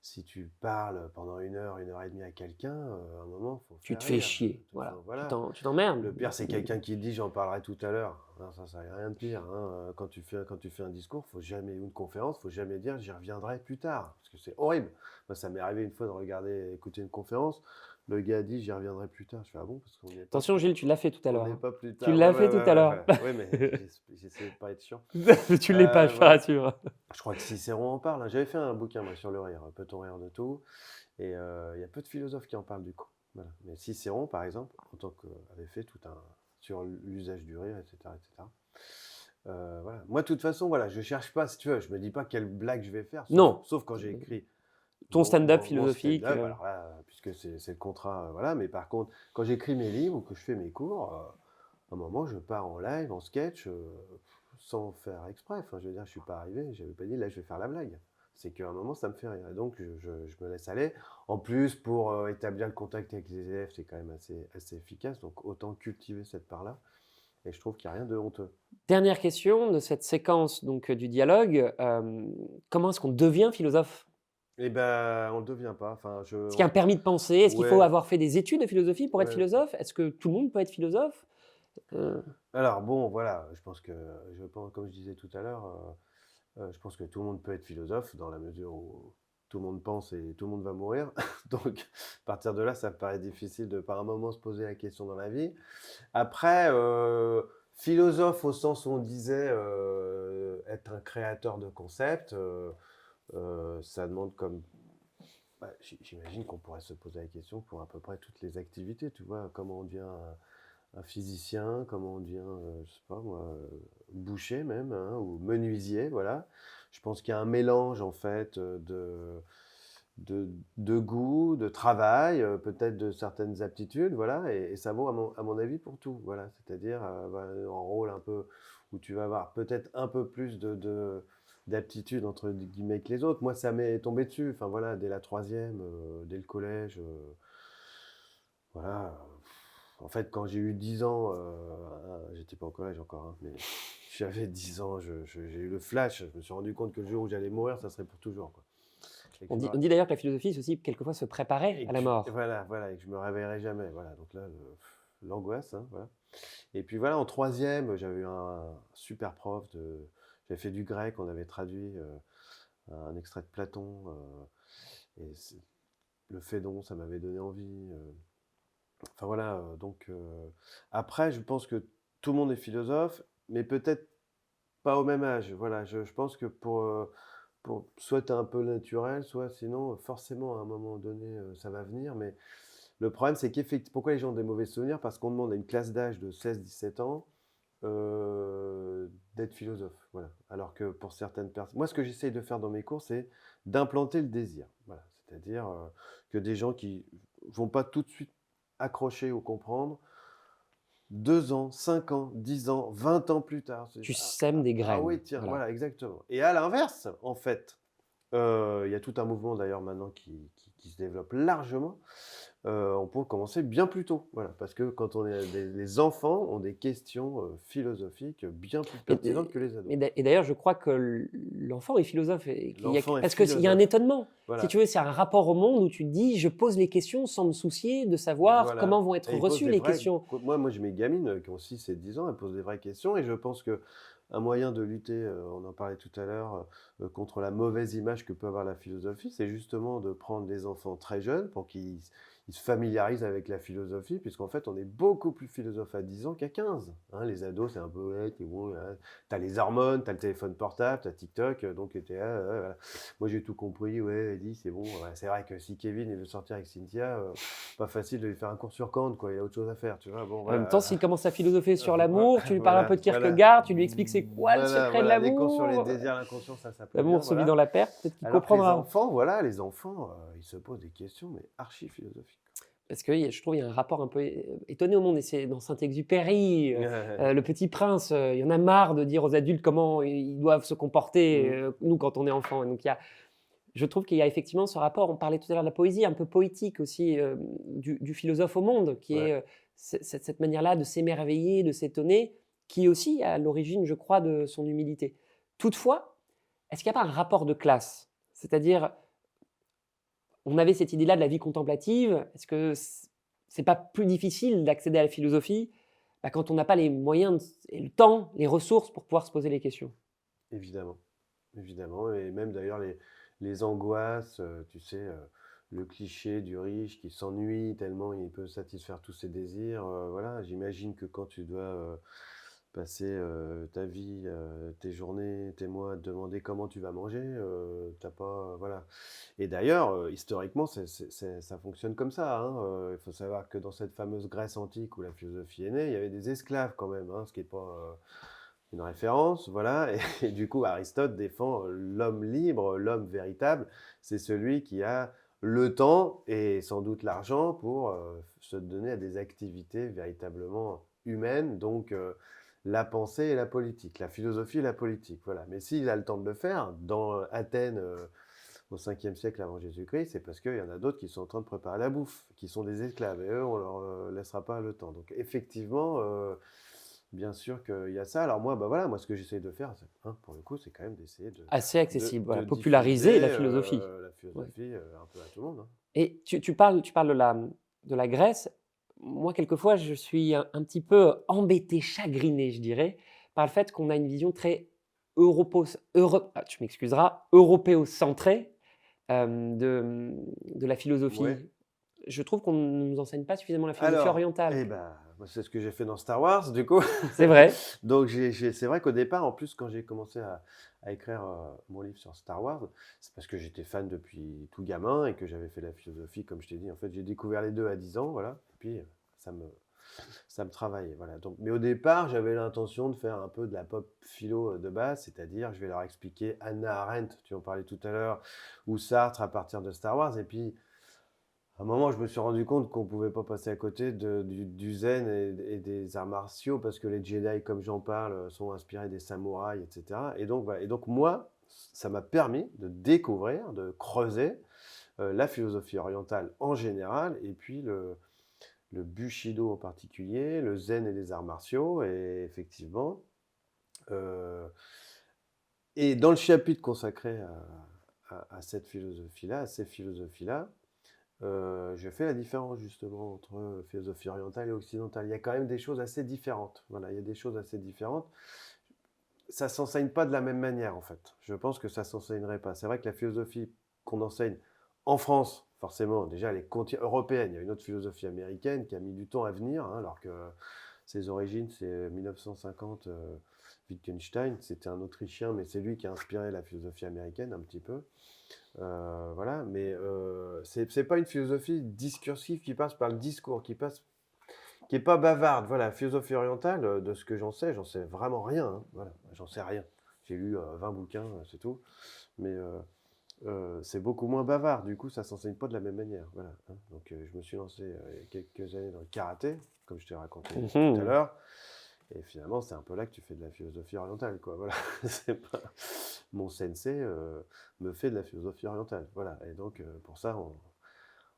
si tu parles pendant une heure et demie à quelqu'un, à un moment, il faut Tu faire te fais rire. chier, Enfin, voilà. voilà. Tu t'emmerdes. Le pire, c'est quelqu'un qui dit, j'en parlerai tout à l'heure. Non, ça n'a rien de pire, hein. Quand tu fais un discours, faut jamais, ou une conférence, faut jamais dire, j'y reviendrai plus tard. Parce que c'est horrible. Moi, ça m'est arrivé une fois de regarder, écouter une conférence. Le gars a dit, j'y reviendrai plus tard. Je fais, ah bon, parce qu'on n'est pas Attention plus, Gilles, tu l'as fait tout à on l'heure, n'est hein. pas plus Tu tard. Ouais, l'as ouais, fait ouais, tout à ouais, l'heure. ouais. Ouais, mais j'essaie de pas être chiant. Tu l'es pas, je te Voilà. rassure. Je crois que Cicéron en parle, hein. J'avais fait un bouquin, moi, sur le rire. Peut-on rire de tout? Et il y a peu de philosophes qui en parlent, du coup. Voilà. Mais Cicéron, par exemple, avait fait tout un sur l'usage du rire, etc., etc. Voilà. Moi, de toute façon, voilà, je cherche pas, si tu veux, je me dis pas quelle blague je vais faire, Non, sauf quand j'ai écrit ton stand-up mon philosophique. stand-up. Alors là, puisque c'est le contrat, voilà. Mais par contre, quand j'écris mes livres ou que je fais mes cours, un moment, je pars en live, en sketch, sans faire exprès. Enfin, je veux dire, je suis pas arrivé, j'avais pas dit: «Là, je vais faire la blague». C'est qu'à un moment, ça me fait rire et donc je me laisse aller. En plus, pour, établir le contact avec les élèves, c'est quand même assez efficace, donc autant cultiver cette part-là et je trouve qu'il y a rien de honteux. Dernière question de cette séquence donc, du dialogue, comment est-ce qu'on devient philosophe? Et ben, on le devient pas, enfin, Est-ce qu'il y a un permis de penser? Est-ce qu'il faut ouais, avoir fait des études de philosophie pour être ouais. philosophe? Est-ce que tout le monde peut être philosophe? Heu, Alors bon, voilà, je pense comme je disais tout à l'heure, je pense que tout le monde peut être philosophe dans la mesure où tout le monde pense et tout le monde va mourir. Donc à partir de là, ça me paraît difficile de par un moment se poser la question dans la vie. Après, philosophe au sens où on disait, être un créateur de concepts, ça demande comme bah, j'imagine qu'on pourrait se poser la question pour à peu près toutes les activités, tu vois? Comment on devient un physicien, comment on devient, je sais pas moi, boucher même, hein, ou menuisier, voilà. Je pense qu'il y a un mélange en fait, de goût, de travail, peut-être de certaines aptitudes, voilà et ça vaut à mon avis pour tout, voilà. C'est-à-dire, bah, un rôle un peu où tu vas avoir peut-être un peu plus d'aptitudes entre guillemets que les autres. Moi, ça m'est tombé dessus, enfin voilà, dès la troisième, dès le collège, voilà, en fait, quand j'ai eu 10 ans, j'étais pas au collège encore, hein, mais j'avais 10 ans, j'ai eu le flash. Je me suis rendu compte que le jour où j'allais mourir, ça serait pour toujours, quoi. Et que on je me dit ra on dit d'ailleurs que la philosophie, c'est aussi quelquefois se préparer et à que la je mort. voilà et que je me réveillerai jamais, voilà. Donc là, l'angoisse, hein, voilà. Et puis voilà, en troisième, j'avais eu un super prof j'avais fait du grec, on avait traduit, un extrait de Platon, et le Phédon, ça m'avait donné envie, enfin voilà, après je pense que tout le monde est philosophe, mais peut-être pas au même âge. Voilà, je pense que pour soit tu un peu naturel, soit sinon, forcément à un moment donné, ça va venir, mais le problème c'est pourquoi les gens ont des mauvais souvenirs? Parce qu'on demande à une classe d'âge de 16-17 ans, d'être philosophe, voilà. Alors que pour certaines personnes moi ce que j'essaye de faire dans mes cours, c'est d'implanter le désir, voilà. C'est-à-dire, que des gens qui vont pas tout de suite accrocher ou comprendre, 2 ans, 5 ans, 10 ans, 20 ans plus tard, c'est: Tu «Ah sèmes ah des ah graines, oui, tiens», voilà. voilà, exactement. Et à l'inverse, en fait, il y a tout un mouvement d'ailleurs maintenant qui se développe largement. On peut commencer bien plus tôt, voilà, parce que quand on est les enfants ont des questions, philosophiques bien plus Mais pertinentes que les ados. et d'ailleurs, je crois que l'enfant est philosophe et qu'il y a L'enfant est parce qu'il y a un philosophe, étonnement. Si voilà, tu veux, c'est un rapport au monde où tu te dis: «Je pose les questions sans me soucier de savoir voilà comment vont être et ils posent reçues des les vraies questions». moi j'ai mes gamines, qui ont 6 et 10 ans, elles posent des vraies questions et je pense qu'un moyen de lutter, on en parlait tout à l'heure, contre la mauvaise image que peut avoir la philosophie, c'est justement de prendre les enfants très jeunes pour qu'ils se familiarisent avec la philosophie, puisqu'en fait, on est beaucoup plus philosophe à 10 ans qu'à 15. Hein, les ados, c'est un peu, ouais, t'es bon, t'as les hormones, t'as le téléphone portable, t'as TikTok, donc t'es là, voilà. Moi, j'ai tout compris, ouais, Eddie, c'est bon. Ouais, c'est vrai que si Kevin il veut sortir avec Cynthia, pas facile de lui faire un cours sur Kant, quoi. Il a autre chose à faire, tu vois. Bon, En même temps, voilà. s'il commence à philosopher sur Voilà, l'amour, tu lui parles un peu voilà, de voilà. Kierkegaard, tu lui expliques c'est quoi le secret de Les cours sur les l'amour? désirs, l'inconscient, ça plaît bien, L'amour se vit dans voilà. la perte, peut-être qu'il Alors que les comprendra. enfants, voilà, les enfants, ils se posent des questions, mais archi philosophiques. Parce que je trouve il y a un rapport un peu étonné au monde et c'est dans Saint-Exupéry, Le Petit Prince, il y en a marre de dire aux adultes comment ils doivent se comporter, Mmh. nous quand on est enfant. Et donc je trouve qu'il y a effectivement ce rapport, on parlait tout à l'heure de la poésie, un peu poétique aussi, du philosophe au monde, qui est Ouais. cette manière-là de s'émerveiller, de s'étonner, qui est aussi à l'origine, je crois, de son humilité. Toutefois, est-ce qu'il n'y a pas un rapport de classe? C'est-à-dire, on avait cette idée-là de la vie contemplative. Est-ce que c'est pas plus difficile d'accéder à la philosophie, bah, quand on n'a pas les moyens et le temps, les ressources pour pouvoir se poser les questions? Évidemment, évidemment et même d'ailleurs les angoisses, tu sais, le cliché du riche qui s'ennuie tellement il peut satisfaire tous ses désirs, voilà. J'imagine que quand tu dois, passer, ta vie, tes journées, tes mois à te demander comment tu vas manger, tu pas voilà et d'ailleurs, historiquement, ça fonctionne comme ça, hein, il faut savoir que dans cette fameuse Grèce antique où la philosophie est née, il y avait des esclaves quand même, hein, ce qui est pas, une référence, voilà. Et du coup, Aristote défend l'homme libre, l'homme véritable, c'est celui qui a le temps et sans doute l'argent pour se donner à des activités véritablement humaine, donc la pensée et la politique, la philosophie et la politique. Voilà. Mais s'il a le temps de le faire, dans Athènes au 5e siècle avant Jésus-Christ, c'est parce qu'il y en a d'autres qui sont en train de préparer la bouffe, qui sont des esclaves, et eux, on leur laissera pas le temps. Donc effectivement, bien sûr qu'il y a ça. Alors moi, moi, ce que j'essaie de faire, pour le coup, c'est quand même d'essayer Assez accessible, voilà, de populariser la diffuser philosophie. la Ouais. philosophie un peu à tout le monde. Et tu parles de la Grèce. Moi, quelquefois, je suis un petit peu embêté, chagriné, je dirais, par le fait qu'on a une vision très tu m'excuseras, européocentrée de la philosophie. Ouais. Je trouve qu'on ne nous enseigne pas suffisamment la philosophie Alors, orientale. moi, c'est ce que j'ai fait dans Star Wars, du coup. C'est vrai. Donc, c'est vrai qu'au départ, en plus, quand j'ai commencé à écrire mon livre sur Star Wars, c'est parce que j'étais fan depuis tout gamin et que j'avais fait la philosophie, comme je t'ai dit. En fait, j'ai découvert les deux à 10 ans, voilà. Et puis, ça me travaillait, voilà. Donc, mais au départ, j'avais l'intention de faire un peu de la pop philo de base, c'est-à-dire, je vais leur expliquer Hannah Arendt, tu en parlais tout à l'heure, ou Sartre à partir de Star Wars. Et puis, à un moment, je me suis rendu compte qu'on ne pouvait pas passer à côté du zen et des arts martiaux parce que les Jedi, comme j'en parle, sont inspirés des samouraïs, etc. Et donc, voilà. Et donc moi, ça m'a permis de découvrir, de creuser la philosophie orientale en général et puis le Bushido en particulier, le zen et les arts martiaux. Et effectivement, et dans le chapitre consacré à cette philosophie-là, à ces philosophies-là, je fais la différence justement entre philosophie orientale et occidentale. Il y a quand même des choses assez différentes. Voilà, il y a des choses assez différentes. Ça s'enseigne pas de la même manière en fait. Je pense que ça s'enseignerait pas. C'est vrai que la philosophie qu'on enseigne en France, forcément, déjà elle est européenne. Il y a une autre philosophie américaine qui a mis du temps à venir, alors que ses origines c'est 1950. Wittgenstein, c'était un Autrichien, mais c'est lui qui a inspiré la philosophie américaine un petit peu. Voilà, mais c'est pas une philosophie discursive qui passe par le discours, qui est pas bavarde. Voilà, philosophie orientale, de ce que j'en sais vraiment rien. Hein. Voilà, j'en sais rien. J'ai lu 20 bouquins, c'est tout. Mais c'est beaucoup moins bavard. Du coup, ça s'enseigne pas de la même manière. Voilà. Hein. Donc, je me suis lancé il y a quelques années dans le karaté, comme je t'ai raconté tout à l'heure. Et finalement, c'est un peu là que tu fais de la philosophie orientale, quoi. Voilà. C'est pas... Mon sensei me fait de la philosophie orientale. Voilà. Et donc, pour ça,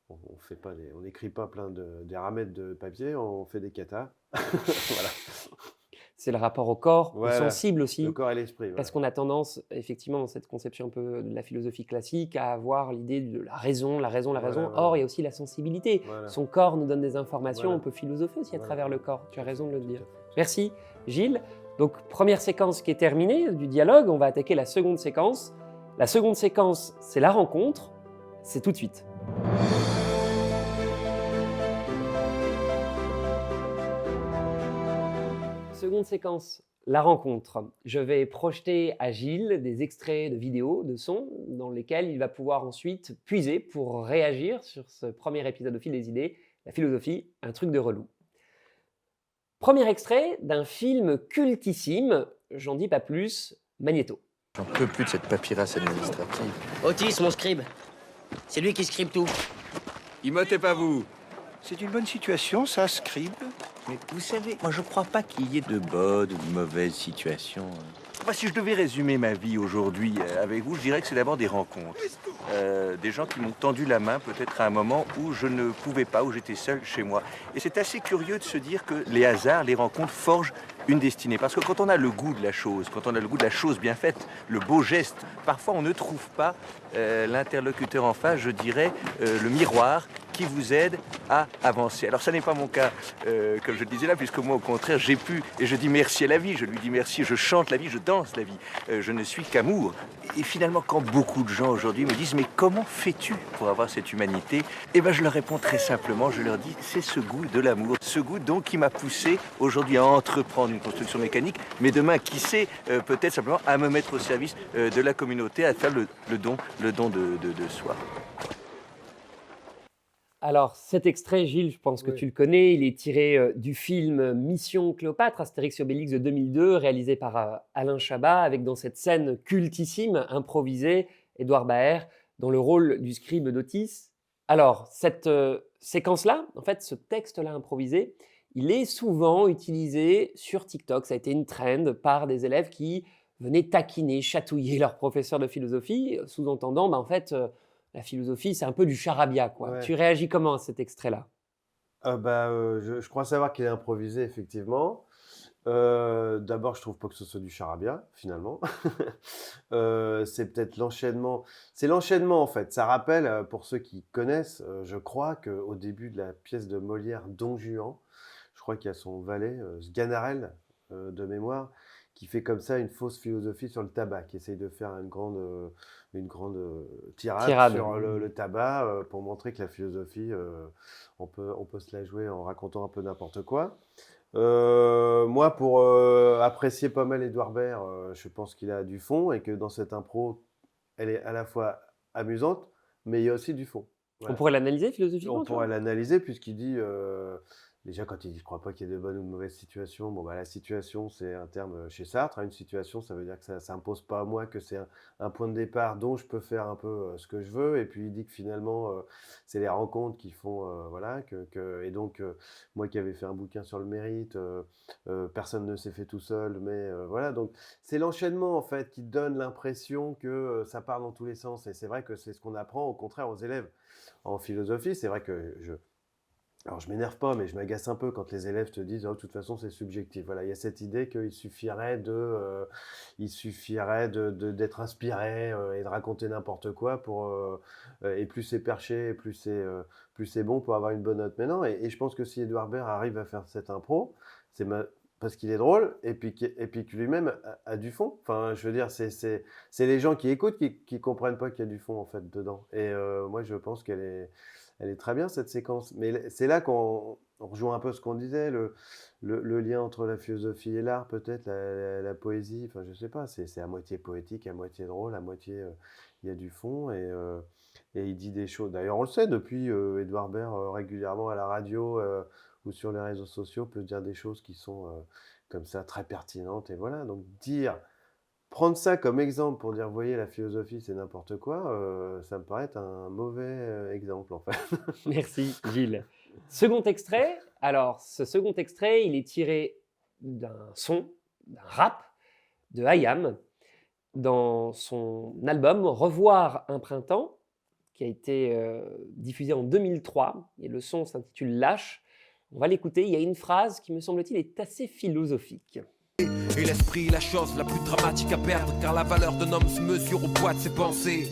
on fait pas on n'écrit pas plein des ramètres de papier, on fait des katas. Voilà. C'est le rapport au corps, Voilà. au sensible aussi. Le corps et l'esprit. Parce Voilà. qu'on a tendance, effectivement, dans cette conception un peu de la philosophie classique, à avoir l'idée de la raison, la raison, la raison. Voilà. Or, il y a aussi la sensibilité. Voilà. Son corps nous donne des informations, Voilà. on peut philosopher aussi à Voilà. travers le corps. Tu as raison de le Tout dire. à fait. Merci, Gilles. Donc, première séquence qui est terminée du dialogue, on va attaquer la seconde séquence. La seconde séquence, c'est la rencontre. C'est tout de suite. Seconde séquence, la rencontre. Je vais projeter à Gilles des extraits de vidéos, de sons, dans lesquels il va pouvoir ensuite puiser pour réagir sur ce premier épisode de Fil des idées, la philosophie, un truc de relou. Premier extrait d'un film cultissime, j'en dis pas plus, Magnéto. J'en peux plus de cette paperasse administrative. Otis, mon scribe. C'est lui qui scribe tout. Immotez pas vous. C'est une bonne situation, ça, scribe. Mais vous savez, moi je crois pas qu'il y ait de bonnes ou de mauvaises situations. Moi, si je devais résumer ma vie aujourd'hui avec vous, je dirais que c'est d'abord des rencontres. Des gens qui m'ont tendu la main peut-être à un moment où je ne pouvais pas, où j'étais seul chez moi. Et c'est assez curieux de se dire que les hasards, les rencontres forgent une destinée. Parce que quand on a le goût de la chose, quand on a le goût de la chose bien faite, le beau geste, parfois on ne trouve pas l'interlocuteur en face, je dirais, le miroir qui vous aide à avancer. Alors ça n'est pas mon cas, comme je le disais là, puisque moi au contraire j'ai pu, et je dis merci à la vie, je lui dis merci, je chante la vie, je danse la vie, je ne suis qu'amour. Et finalement quand beaucoup de gens aujourd'hui me disent mais comment fais-tu pour avoir cette humanité? Eh bien je leur réponds très simplement, je leur dis c'est ce goût de l'amour, ce goût donc qui m'a poussé aujourd'hui à entreprendre une construction mécanique, mais demain qui sait peut-être simplement à me mettre au service de la communauté, à faire le don de soi. Alors, cet extrait, Gilles, je pense que Oui. tu le connais, il est tiré du film Mission Cléopâtre, Astérix et Obélix de 2002, réalisé par Alain Chabat, avec dans cette scène cultissime, improvisée, Édouard Baer, dans le rôle du scribe d'Otis. Alors, cette séquence-là, en fait, ce texte-là improvisé, il est souvent utilisé sur TikTok. Ça a été une trend par des élèves qui venaient taquiner, chatouiller leur professeur de philosophie, sous-entendant, en fait, la philosophie, c'est un peu du charabia, quoi. Ouais. Tu réagis comment à cet extrait-là? Je crois savoir qu'il est improvisé, effectivement. D'abord, je trouve pas que ce soit du charabia, finalement. C'est peut-être l'enchaînement. C'est l'enchaînement, en fait. Ça rappelle, pour ceux qui connaissent, je crois qu'au début de la pièce de Molière Don Juan, je crois qu'il y a son valet, Sganarelle, de mémoire, qui fait comme ça une fausse philosophie sur le tabac, qui essaye de faire une grande tirade Tirade. sur le tabac, pour montrer que la philosophie, on peut se la jouer en racontant un peu n'importe quoi. Moi, pour apprécier pas mal Édouard Baird, je pense qu'il a du fond et que dans cette impro, elle est à la fois amusante, mais il y a aussi du fond. On Voilà. pourrait l'analyser philosophiquement, On tu vois? pourrait l'analyser puisqu'il dit, déjà quand il dit: «Je crois pas qu'il y ait de bonnes ou de mauvaises situations», la situation, c'est un terme chez Sartre, hein. Une situation, ça veut dire que ça s'impose pas à moi, que c'est un point de départ dont je peux faire un peu ce que je veux. Et puis il dit que finalement, c'est les rencontres qui font, voilà, et donc, moi qui avais fait un bouquin sur le mérite, personne ne s'est fait tout seul, mais voilà. Donc c'est l'enchaînement en fait qui donne l'impression que ça part dans tous les sens. Et c'est vrai que c'est ce qu'on apprend au contraire aux élèves en philosophie. C'est vrai que alors je m'énerve pas, mais je m'agace un peu quand les élèves te disent: «Oh, de toute façon, c'est subjectif». Voilà, il y a cette idée qu'il suffirait d'être inspiré et de raconter n'importe quoi et plus c'est perché, et plus c'est bon pour avoir une bonne note. Mais non, et je pense que si Édouard Baird arrive à faire cette impro, parce qu'il est drôle et puis que lui-même a du fond. Enfin, je veux dire, c'est les gens qui écoutent qui comprennent pas qu'il y a du fond en fait dedans. Et moi, je pense elle est très bien cette séquence. Mais c'est là qu'on rejoint un peu ce qu'on disait, le lien entre la philosophie et l'art, peut-être, la poésie. Enfin, je sais pas, c'est à moitié poétique, à moitié drôle, à moitié il y a du fond. Et il dit des choses. D'ailleurs, on le sait depuis Édouard Baird, régulièrement à la radio ou sur les réseaux sociaux, peut dire des choses qui sont comme ça très pertinentes. Et voilà, donc prendre ça comme exemple pour dire: «Vous voyez, la philosophie, c'est n'importe quoi», ça me paraît être un mauvais exemple, en fait. Merci Gilles. Second extrait. Alors, ce second extrait, il est tiré d'un son, d'un rap de IAM dans son album Revoir un printemps, qui a été diffusé en 2003. Et le son s'intitule Lâche. On va l'écouter. Il y a une phrase qui, me semble-t-il, est assez philosophique. Et l'esprit, la chose la plus dramatique à perdre, car la valeur d'un homme se mesure au poids de ses pensées.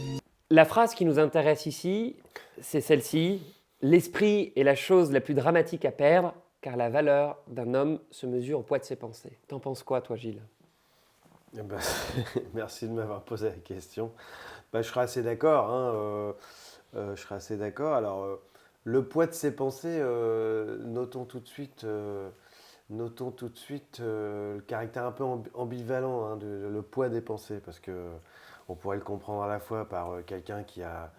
La phrase qui nous intéresse ici, c'est celle-ci. L'esprit est la chose la plus dramatique à perdre, car la valeur d'un homme se mesure au poids de ses pensées. T'en penses quoi, toi, Gilles? Eh ben, merci de m'avoir posé la question. Je serais assez d'accord, hein, je serais assez d'accord. Alors, le poids de ses pensées, notons tout de suite le caractère un peu ambivalent, hein, le poids des pensées, parce que on pourrait le comprendre à la fois par quelqu'un qui a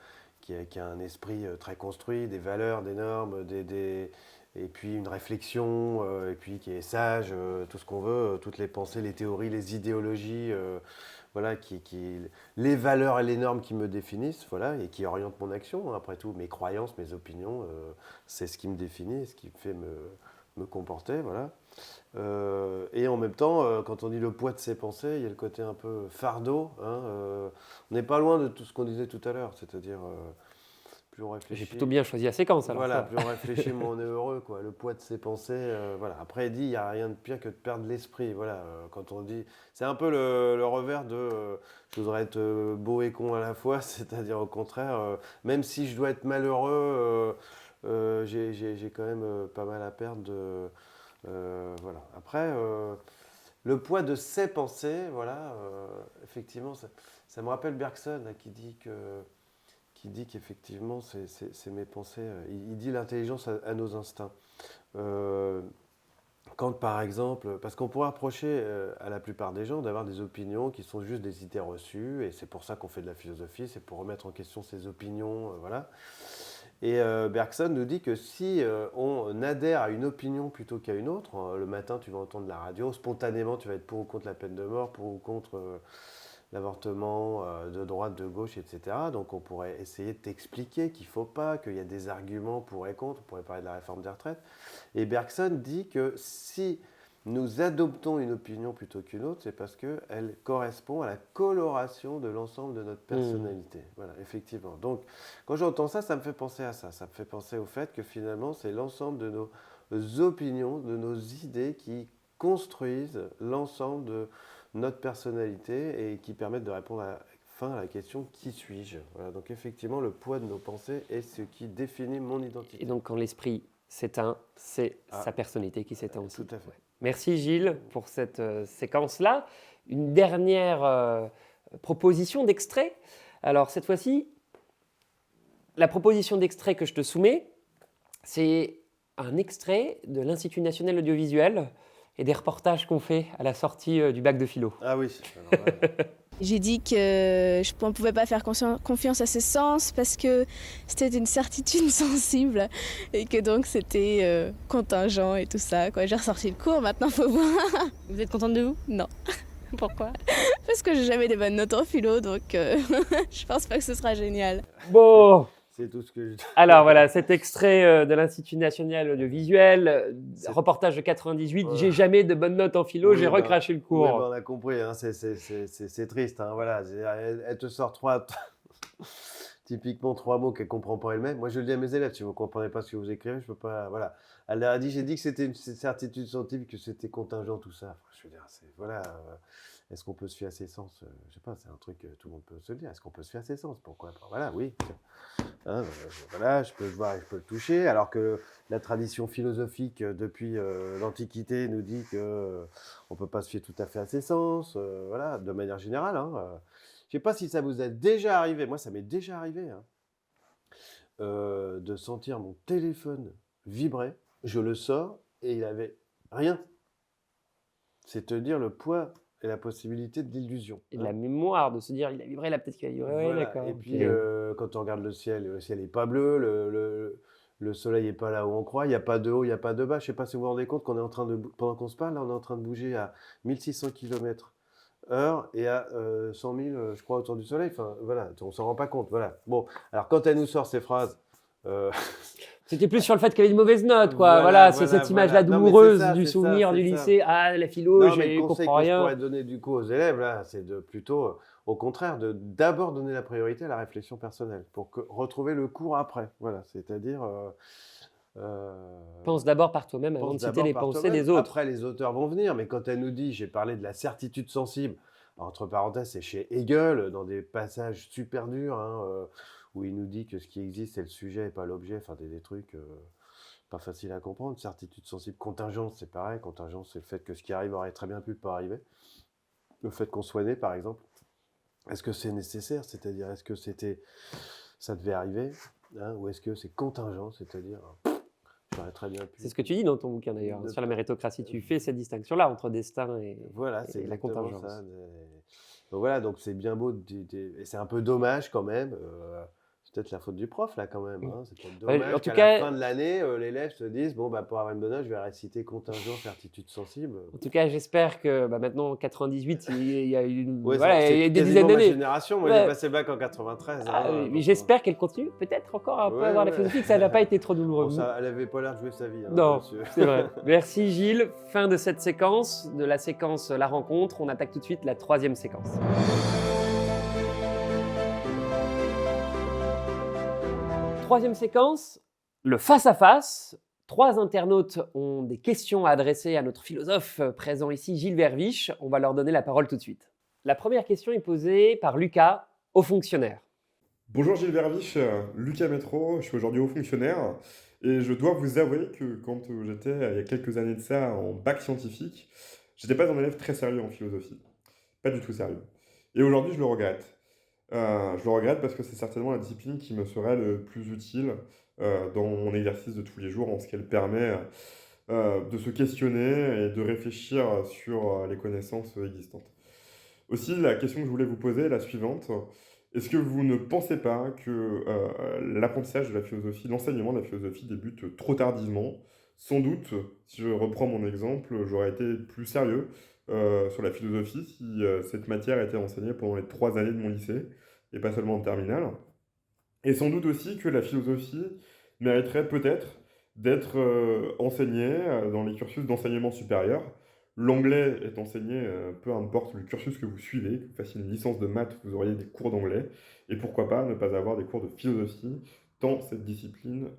un esprit très construit, des valeurs, des normes, et puis une réflexion, et puis qui est sage, tout ce qu'on veut, toutes les pensées, les théories, les idéologies, voilà, les valeurs et les normes qui me définissent, voilà, et qui orientent mon action, hein. Après tout, mes croyances, mes opinions, c'est ce qui me définit, ce qui me fait me comporter, voilà. Et en même temps, quand on dit le poids de ses pensées, il y a le côté un peu fardeau, hein, on n'est pas loin de tout ce qu'on disait tout à l'heure, c'est-à-dire plus on réfléchit. J'ai plutôt bien choisi la séquence, alors. Voilà, Ça. plus on réfléchit, moins on est heureux, quoi. Le poids de ses pensées, voilà. Après, il dit, il n'y a rien de pire que de perdre l'esprit, voilà. Quand on dit, c'est un peu le revers de, je voudrais être beau et con à la fois, c'est-à-dire au contraire, même si je dois être malheureux, j'ai quand même pas mal à perdre voilà. Après, le poids de ses pensées, voilà, effectivement, ça me rappelle Bergson là, qui dit qu'effectivement, c'est mes pensées. Il dit l'intelligence à nos instincts. Quand, par exemple, parce qu'on pourrait reprocher à la plupart des gens d'avoir des opinions qui sont juste des idées reçues, et c'est pour ça qu'on fait de la philosophie, c'est pour remettre en question ses opinions, voilà. Et Bergson nous dit que si on adhère à une opinion plutôt qu'à une autre, le matin tu vas entendre la radio, spontanément tu vas être pour ou contre la peine de mort, pour ou contre l'avortement de droite, de gauche, etc. Donc on pourrait essayer de t'expliquer qu'il ne faut pas, qu'il y a des arguments pour et contre, on pourrait parler de la réforme des retraites. Et Bergson dit que si nous adoptons une opinion plutôt qu'une autre, c'est parce qu'elle correspond à la coloration de l'ensemble de notre personnalité. Voilà, effectivement. Donc, quand j'entends ça, ça me fait penser à ça. Ça me fait penser au fait que finalement, c'est l'ensemble de nos opinions, de nos idées qui construisent l'ensemble de notre personnalité et qui permettent de répondre à la question « Qui suis-je » Voilà, donc effectivement, le poids de nos pensées est ce qui définit mon identité. Et donc, quand l'esprit s'éteint, c'est sa personnalité qui s'éteint aussi. Tout à fait. Ouais. Merci Gilles pour cette séquence-là. Une dernière proposition d'extrait. Alors cette fois-ci, la proposition d'extrait que je te soumets, c'est un extrait de l'Institut national audiovisuel et des reportages qu'on fait à la sortie du bac de philo. Ah oui, alors, ouais. J'ai dit que on ne pouvait pas faire confiance à ses sens parce que c'était une certitude sensible et que donc c'était contingent et tout ça. J'ai ressorti le cours, maintenant faut voir. Vous êtes contente de vous? Non. Pourquoi? Parce que j'ai jamais des bonnes notes en philo, donc je pense pas que ce sera génial. Bon, C'est tout ce que je dis. alors voilà, cet extrait de l'Institut national audiovisuel, C'est- reportage de 98, Ouais. j'ai jamais de bonnes notes en philo, Oui, j'ai bah, recraché le cours. Oui, bah, on a compris, hein, c'est triste. Hein, voilà. Elle te sort typiquement trois mots qu'elle ne comprend pas elle-même. Moi, je le dis à mes élèves, si vous ne comprenez pas ce que vous écrivez, je peux pas. Voilà. Elle leur a dit, j'ai dit que c'était une certitude sensible, que c'était contingent, tout ça. Je veux dire, voilà. Est-ce qu'on peut se fier à ses sens? Je sais pas, c'est un truc que tout le monde peut se le dire. Est-ce qu'on peut se fier à ses sens? Pourquoi pas? Voilà, oui. Hein, voilà, je peux le voir et je peux le toucher. Alors que la tradition philosophique depuis l'Antiquité nous dit que on peut pas se fier tout à fait à ses sens. Voilà, de manière générale. Hein, je sais pas si ça vous est déjà arrivé. Moi, ça m'est déjà arrivé hein, de sentir mon téléphone vibrer. Je le sors et il avait rien. C'est te dire le poids et la possibilité de l'illusion. Et de la mémoire, de se dire, il a vibré là, peut-être qu'il a vibré. Ouais, Voilà. d'accord. Et ok. puis, quand on regarde le ciel n'est pas bleu, le soleil n'est pas là où on croit, il n'y a pas de haut, il n'y a pas de bas. Je ne sais pas si vous vous rendez compte qu'on est en train de, pendant qu'on se parle, là, on est en train de bouger à 1600 km/h et à 100 000, je crois, autour du soleil. Enfin, voilà, on ne s'en rend pas compte. Voilà. Bon, alors quand elle nous sort ces phrases... C'était plus sur le fait qu'elle avait une mauvaise note, quoi. Voilà, c'est cette image-là Non, mais douloureuse c'est ça, du c'est souvenir ça, du c'est lycée. Ah, la philo, Non, mais je le conseil comprends que je rien. pourrais donner du coup aux élèves, là, c'est de plutôt, au contraire, de d'abord donner la priorité à la réflexion personnelle pour retrouver le cours après. Voilà, c'est-à-dire... Pense d'abord par toi-même avant de pense citer d'abord les par pensées toi-même. des autres. Après, les auteurs vont venir, mais quand elle nous dit, j'ai parlé de la certitude sensible, entre parenthèses, c'est chez Hegel, dans des passages super durs, hein, où il nous dit que ce qui existe, c'est le sujet et pas l'objet, enfin des trucs pas faciles à comprendre. Certitude sensible, contingence, c'est pareil. Contingence, c'est le fait que ce qui arrive aurait très bien pu pas arriver. Le fait qu'on soit né, par exemple. Est-ce que c'est nécessaire? C'est-à-dire, est-ce que ça devait arriver hein, ou est-ce que c'est contingent? C'est-à-dire, j'aurais très bien pu... C'est ce que tu dis dans ton bouquin d'ailleurs, De- sur la méritocratie. Tu fais cette distinction-là entre destin et, Voilà, et c'est la exactement contingence. ça. Donc voilà, donc c'est bien beau, et c'est un peu dommage quand même. C'est peut-être la faute du prof là quand même. Hein. C'est peut-être Ouais, dommage en tout qu'à cas- la fin de l'année, l'élève se dise bon bah pour avoir une bonne note, je vais réciter contingent, certitude sensible. En tout cas, j'espère que maintenant, en 98, il y a une, Ouais, voilà, il y a c'est des quasiment dizaines ma d'années. génération. Moi Ouais. j'ai passé le bac en 93. Ah, hein, oui, donc, mais j'espère qu'elle continue peut-être encore un peu Ouais, à voir la ouais. philosophie, que ça n'a pas été trop douloureux. bon, ça, elle avait pas l'air de jouer sa vie. Hein, Non, là-dessus. c'est vrai. Merci Gilles. Fin de cette séquence, de la séquence La Rencontre. On attaque tout de suite la troisième séquence. Troisième séquence, le face-à-face. Trois internautes ont des questions à adresser à notre philosophe présent ici, Gilles Verviche. On va leur donner la parole tout de suite. La première question est posée par Lucas, haut fonctionnaire. Bonjour Gilles Verviche, Lucas Métro, je suis aujourd'hui haut fonctionnaire et je dois vous avouer que quand j'étais, il y a quelques années de ça, en bac scientifique, j'étais pas un élève très sérieux en philosophie. Pas du tout sérieux. Et aujourd'hui, je le regrette. Je le regrette parce que c'est certainement la discipline qui me serait le plus utile dans mon exercice de tous les jours, en ce qu'elle permet de se questionner et de réfléchir sur les connaissances existantes. Aussi, la question que je voulais vous poser est la suivante. Est-ce que vous ne pensez pas que l'apprentissage de la philosophie, l'enseignement de la philosophie débute trop tardivement? Sans doute, si je reprends mon exemple, j'aurais été plus sérieux sur la philosophie si cette matière était enseignée pendant les 3 années de mon lycée et pas seulement en terminale. Et sans doute aussi que la philosophie mériterait peut-être d'être enseignée dans les cursus d'enseignement supérieur. L'anglais est enseigné, peu importe le cursus que vous suivez, que vous fassiez une licence de maths, vous auriez des cours d'anglais. Et pourquoi pas ne pas avoir des cours de philosophie, tant cette discipline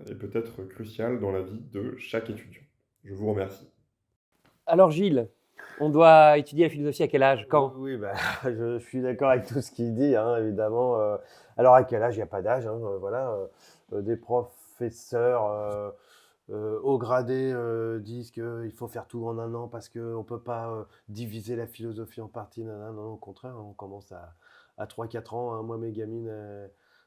est peut-être cruciale dans la vie de chaque étudiant. Je vous remercie. Alors Gilles, on doit étudier la philosophie à quel âge? Quand? Oui, bah, je suis d'accord avec tout ce qu'il dit, hein, évidemment. Alors, à quel âge? Il n'y a pas d'âge, hein, voilà. Des professeurs haut gradés disent qu'il faut faire tout en un an parce qu'on ne peut pas diviser la philosophie en parties. Nanana. Non, au contraire, hein, on commence à 3-4 ans. Hein. Moi, mes gamines,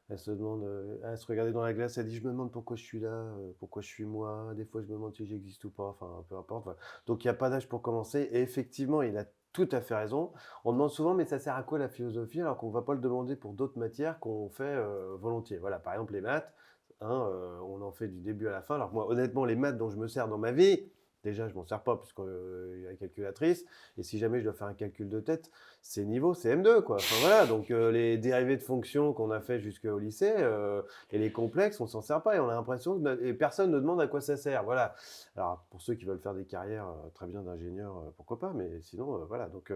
elles se demandent, elles se regardaient dans la glace, elles disent, je me demande pourquoi je suis là, pourquoi je suis moi. Des fois, je me demande si j'existe ou pas. Enfin, peu importe. Voilà. Donc, il n'y a pas d'âge pour commencer. Et effectivement, il a tout à fait raison. On demande souvent, mais ça sert à quoi la philosophie alors qu'on ne va pas le demander pour d'autres matières qu'on fait volontiers. Voilà, par exemple, les maths. Hein, on en fait du début à la fin. Alors moi, honnêtement, les maths dont je me sers dans ma vie, déjà, je m'en sers pas puisqu'il y a la calculatrice. Et si jamais je dois faire un calcul de tête, c'est M2, quoi. Enfin voilà, donc les dérivés de fonctions qu'on a fait jusqu'au lycée et les complexes, on s'en sert pas et on a l'impression que et personne ne demande à quoi ça sert. Voilà. Alors pour ceux qui veulent faire des carrières très bien d'ingénieur, pourquoi pas, mais sinon, voilà. Donc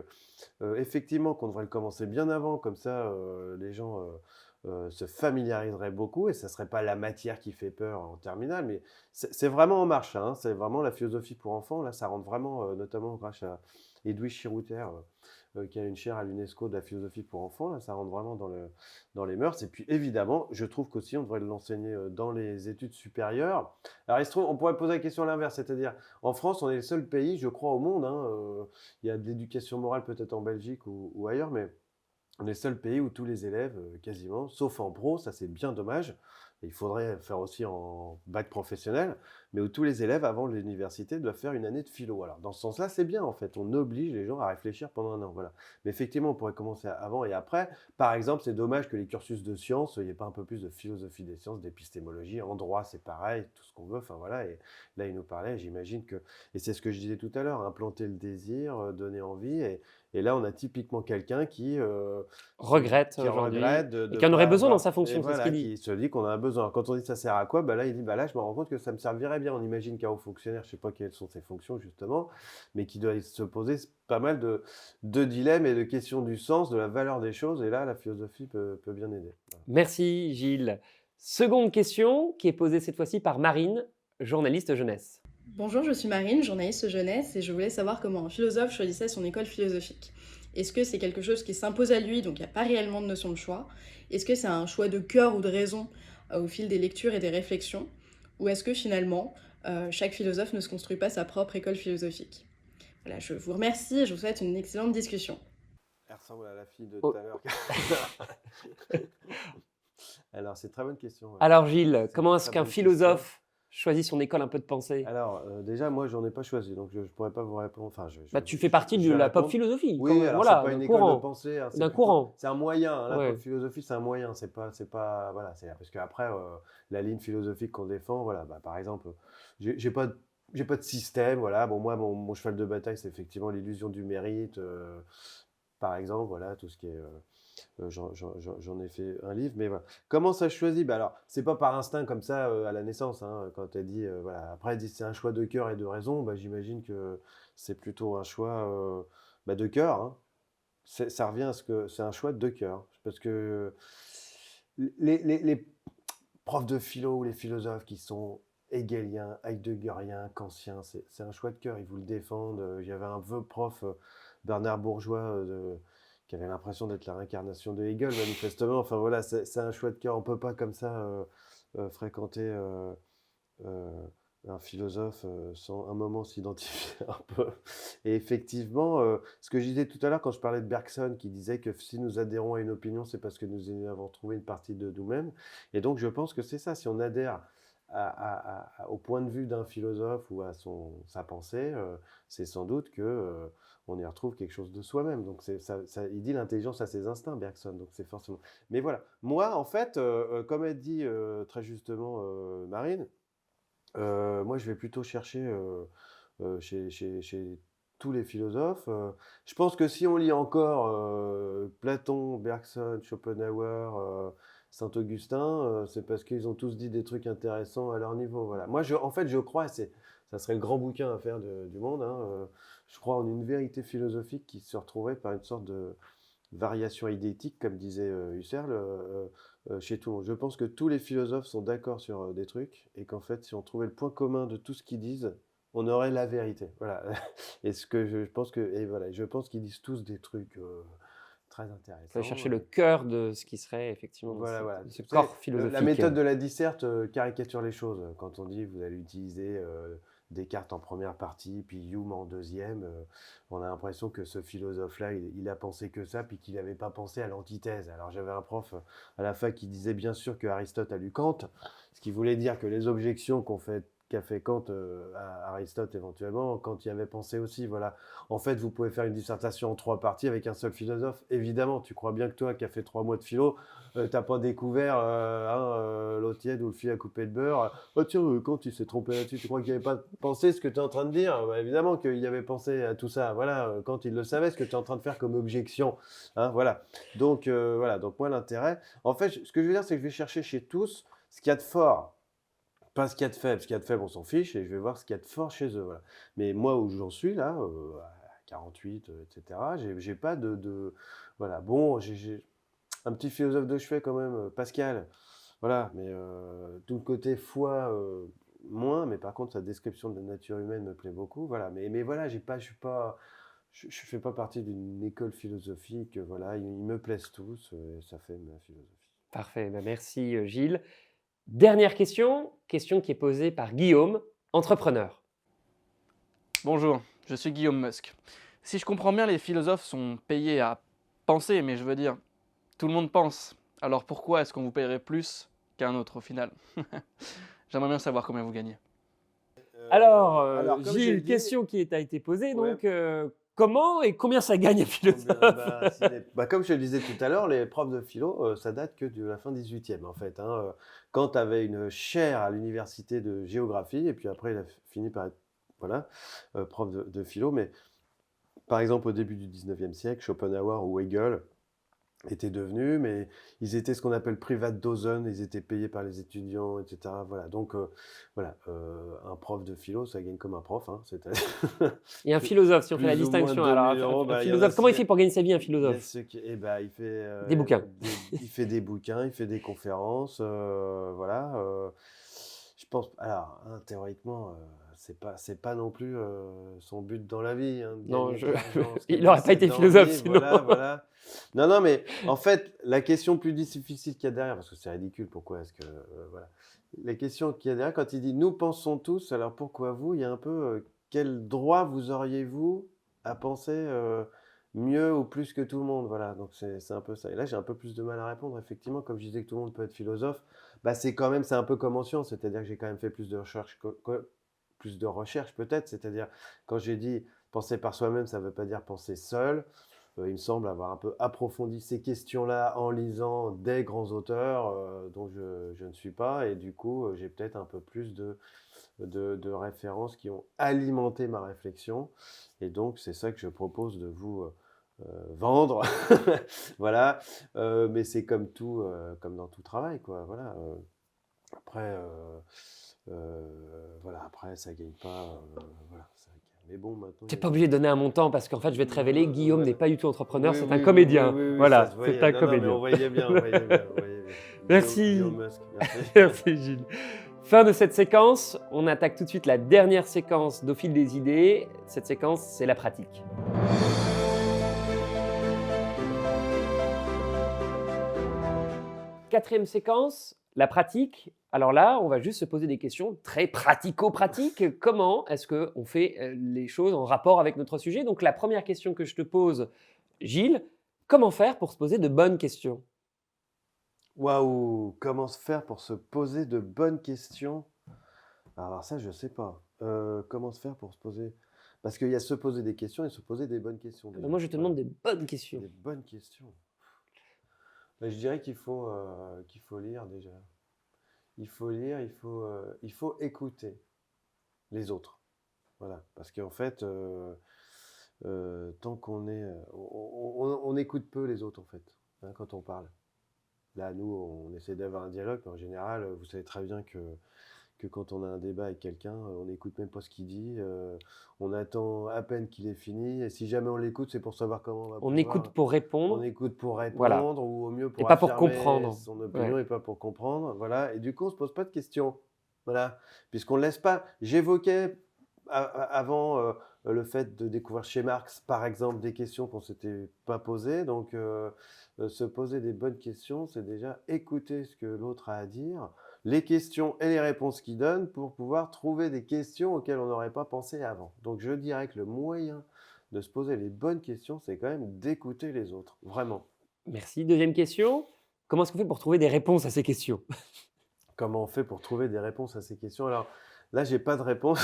effectivement, qu'on devrait le commencer bien avant, comme ça, les gens se familiariserait beaucoup et ça ne serait pas la matière qui fait peur en terminale, mais c'est vraiment en marche, hein, c'est vraiment la philosophie pour enfants, là ça rentre vraiment, notamment grâce à Edwige Chirouter, qui a une chaire à l'UNESCO de la philosophie pour enfants, là ça rentre vraiment dans les mœurs, et puis évidemment, je trouve qu'aussi on devrait l'enseigner dans les études supérieures. Alors il se trouve, on pourrait poser la question à l'inverse, c'est-à-dire en France, on est le seul pays, je crois, au monde, hein, il y a de l'éducation morale peut-être en Belgique ou ailleurs, mais on est le seul pays où tous les élèves, quasiment, sauf en pro, ça c'est bien dommage, il faudrait faire aussi en bac professionnel, mais où tous les élèves, avant l'université, doivent faire une année de philo. Alors dans ce sens-là, c'est bien en fait, on oblige les gens à réfléchir pendant un an, voilà. Mais effectivement, on pourrait commencer avant et après. Par exemple, c'est dommage que les cursus de sciences, il n'y ait pas un peu plus de philosophie des sciences, d'épistémologie, en droit c'est pareil, tout ce qu'on veut, enfin voilà, et là il nous parlait, j'imagine que, et c'est ce que je disais tout à l'heure, implanter le désir, donner envie, et là on a typiquement quelqu'un qui Regrette qui aujourd'hui regrette et qui en aurait pas besoin dans avoir sa et fonction, c'est ce voilà, qu'il dit. qui se dit qu'on a un besoin. Quand on dit ça sert à quoi? Bah là, il dit bah là, je me rends compte que ça me servirait bien. On imagine qu'un haut fonctionnaire, je sais pas quelles sont ses fonctions justement, mais qui doit se poser pas mal de dilemmes et de questions du sens, de la valeur des choses. Et là, la philosophie peut bien aider. Voilà. Merci Gilles. Seconde question qui est posée cette fois-ci par Marine, journaliste jeunesse. Bonjour, je suis Marine, journaliste jeunesse, et je voulais savoir comment un philosophe choisissait son école philosophique. Est-ce que c'est quelque chose qui s'impose à lui, donc il n'y a pas réellement de notion de choix? Est-ce que c'est un choix de cœur ou de raison au fil des lectures et des réflexions? Ou est-ce que finalement, chaque philosophe ne se construit pas sa propre école philosophique? Voilà, je vous remercie et je vous souhaite une excellente discussion. Elle ressemble à la fille de Oh. tout à l'heure. Alors, c'est une très bonne question. Ouais. Alors Gilles, C'est comment une est-ce très qu'un bonne philosophe choisit son école un peu de pensée? Alors, déjà, moi, j'en ai pas choisi, donc je pourrais pas vous répondre. Enfin, Bah, tu fais partie je de vais la pop répondre. philosophie, Oui, alors voilà, c'est pas d'un une école de courant. pensée, hein, c'est D'un plutôt- courant. c'est un moyen. Hein, la Ouais. pop philosophie, c'est un moyen. C'est pas, voilà, c'est parce qu'après, la ligne philosophique qu'on défend, voilà, bah, par exemple, j'ai pas de système, voilà. Bon, moi, mon cheval de bataille, c'est effectivement l'illusion du mérite, par exemple, voilà, tout ce qui est. J'en ai fait un livre, mais voilà. Comment ça se choisit? Bah alors, c'est pas par instinct comme ça à la naissance. Hein, quand elle dit, voilà. Après, elle dit c'est un choix de cœur et de raison. Bah, j'imagine que c'est plutôt un choix bah, de cœur. Hein. Ça revient à ce que c'est un choix de cœur, parce que les profs de philo ou les philosophes qui sont hegeliens, heideggeriens, kantiens, c'est un choix de cœur. Ils vous le défendent. Il y avait un vieux prof, Bernard Bourgeois, qui avait l'impression d'être la réincarnation de Hegel, manifestement. Enfin voilà, c'est un choix de cœur. On ne peut pas comme ça fréquenter un philosophe sans un moment s'identifier un peu. Et effectivement, ce que je disais tout à l'heure quand je parlais de Bergson, qui disait que si nous adhérons à une opinion, c'est parce que nous y avons trouvé une partie de nous-mêmes. Et donc je pense que c'est ça, si on adhère au point de vue d'un philosophe ou à sa pensée, c'est sans doute que on y retrouve quelque chose de soi-même. Donc il dit l'intelligence a ses instincts, Bergson. Donc c'est forcément. Mais voilà, moi en fait, comme elle dit très justement Marine, moi je vais plutôt chercher chez tous les philosophes. Je pense que si on lit encore Platon, Bergson, Schopenhauer, Saint-Augustin, c'est parce qu'ils ont tous dit des trucs intéressants à leur niveau. Voilà. Moi, en fait, je crois, ça serait le grand bouquin à faire du monde, hein, je crois en une vérité philosophique qui se retrouverait par une sorte de variation idétique, comme disait Husserl, chez tout le monde. Je pense que tous les philosophes sont d'accord sur des trucs et qu'en fait, si on trouvait le point commun de tout ce qu'ils disent, on aurait la vérité. Voilà. Et je pense qu'ils disent tous des trucs très intéressants. Il faut chercher le cœur de ce qui serait effectivement Voilà. ce Tu sais, corps philosophique. La méthode de la disserte caricature les choses. Quand on dit vous allez utiliser Descartes en première partie, puis Hume en deuxième, on a l'impression que ce philosophe-là, il a pensé que ça, puis qu'il n'avait pas pensé à l'antithèse. Alors j'avais un prof à la fac qui disait bien sûr que Aristote a lu Kant, ce qui voulait dire que les objections qu'a fait Kant à Aristote éventuellement, Kant y avait pensé aussi. Voilà. En fait, vous pouvez faire une dissertation en 3 parties avec un seul philosophe. Évidemment, tu crois bien que toi, qui as fait 3 mois de philo, t'as pas découvert l'eau tiède ou le fil à couper de beurre. Oh tiens, Kant il s'est trompé là-dessus. Tu crois qu'il n'avait pas pensé ce que tu es en train de dire? Bah, évidemment qu'il avait pensé à tout ça. Voilà, Kant il le savait ce que tu es en train de faire comme objection. Hein, voilà. Donc voilà. Donc moi l'intérêt, en fait, ce que je veux dire, c'est que je vais chercher chez tous ce qu'il y a de fort. Pas ce qu'il y a de faible. Ce qu'il y a de faible, on s'en fiche, et je vais voir ce qu'il y a de fort chez eux. Voilà. Mais moi, où j'en suis, là, à 48, etc., j'ai pas voilà. Bon, j'ai un petit philosophe de chevet quand même, Pascal. Voilà, mais tout le côté foi, moins, mais par contre, sa description de la nature humaine me plaît beaucoup. Voilà, mais voilà, je fais pas partie d'une école philosophique. Voilà, ils me plaisent tous, et ça fait ma philosophie. Parfait, merci Gilles. Dernière question qui est posée par Guillaume, entrepreneur. Bonjour, je suis Guillaume Musk. Si je comprends bien, les philosophes sont payés à penser, mais je veux dire, tout le monde pense. Alors pourquoi est-ce qu'on vous paierait plus qu'un autre au final? J'aimerais bien savoir combien vous gagnez. Alors, comme j'ai Gilles, dit- question qui t'a été posée, Ouais. donc comment et combien ça gagne un philosophe? Comme je te le disais tout à l'heure, les profs de philo, ça date que de la fin 18e en fait. Hein. Quand tu avais une chaire à l'université de géographie, et puis après il a fini par être voilà, prof de philo, mais par exemple au début du 19e siècle, Schopenhauer ou Hegel étaient devenus, mais ils étaient ce qu'on appelle private dozen, ils étaient payés par les étudiants, etc. Voilà, donc voilà, un prof de philo, ça gagne comme un prof. Hein, Et un philosophe, si on fait la plus ou moins distinction. 2000 Alors, euros, un bah, il y en a philosophe, comment il six- fait pour gagner sa vie, un Il y a philosophe? ceux qui- eh ben, il fait Des bouquins. il fait des bouquins, il fait des conférences, voilà. Je pense, alors, hein, théoriquement, c'est pas non plus son but dans la vie. Hein, de Non, gagner de l'argent, ce il qu'il n'aurait pas essaie été d'en philosophe vivre, sinon. voilà. Non, mais en fait, la question plus difficile qu'il y a derrière, parce que c'est ridicule, pourquoi est-ce que, voilà. La question qu'il y a derrière, quand il dit « nous pensons tous », alors pourquoi vous? Il y a un peu quel droit vous auriez-vous à penser mieux ou plus que tout le monde? Voilà, donc c'est un peu ça. Et là, j'ai un peu plus de mal à répondre. Effectivement, comme je disais que tout le monde peut être philosophe, bah, c'est un peu comme en science, c'est-à-dire que j'ai quand même fait plus de recherche peut-être, c'est-à-dire quand j'ai dit penser par soi-même, ça ne veut pas dire penser seul. Il me semble avoir un peu approfondi ces questions-là en lisant des grands auteurs dont je ne suis pas, et du coup, j'ai peut-être un peu plus de références qui ont alimenté ma réflexion, et donc c'est ça que je propose de vous vendre. Voilà, mais c'est comme tout, comme dans tout travail, quoi. Voilà. Après, voilà, après, ça gagne pas. Voilà, mais bon, maintenant. Tu n'es pas obligé de donner un montant parce qu'en fait, je vais te révéler, Guillaume n'est pas du tout entrepreneur, Oui, c'est oui, un oui, comédien. oui, Voilà, ça se voyait. c'est un Non, mais comédien. on voyait bien, on voyait bien. Merci. Guillaume Musk, merci. Merci Gilles. Fin de cette séquence, on attaque tout de suite la dernière séquence d'Au fil des idées. Cette séquence, c'est la pratique. Quatrième séquence, la pratique. Alors là, on va juste se poser des questions très pratico-pratiques. Comment est-ce qu'on fait les choses en rapport avec notre sujet? Donc la première question que je te pose, Gilles, comment faire pour se poser de bonnes questions? Waouh, comment se faire pour se poser de bonnes questions? Alors ça, je sais pas. Comment se faire pour se poser? Parce qu'il y a se poser des questions et se poser des bonnes questions. déjà. Moi, je te demande des bonnes questions. Des bonnes questions. Ben, je dirais qu'il faut lire déjà. Il faut lire, il faut écouter les autres. Voilà. Parce qu'en fait, tant qu'on est... on écoute peu les autres, en fait, hein, quand on parle. Là, nous, on essaie d'avoir un dialogue, mais en général, vous savez très bien que quand on a un débat avec quelqu'un, on n'écoute même pas ce qu'il dit, on attend à peine qu'il ait fini, et si jamais on l'écoute, c'est pour savoir comment on va On pouvoir... écoute pour répondre. On écoute pour répondre, Voilà. ou au mieux pour Et pas pour affirmer comprendre. son opinion, Ouais. et pas pour comprendre, voilà. Et du coup, on se pose pas de questions, voilà, puisqu'on ne laisse pas... J'évoquais avant le fait de découvrir chez Marx, par exemple, des questions qu'on ne s'était pas posées. Donc, se poser des bonnes questions, c'est déjà écouter ce que l'autre a à dire, les questions et les réponses qu'il donne pour pouvoir trouver des questions auxquelles on n'aurait pas pensé avant. Donc, je dirais que le moyen de se poser les bonnes questions, c'est quand même d'écouter les autres, vraiment. Merci. Deuxième question. Comment est-ce qu'on fait pour trouver des réponses à ces questions? Comment on fait pour trouver des réponses à ces questions? Alors là, j'ai pas de réponse.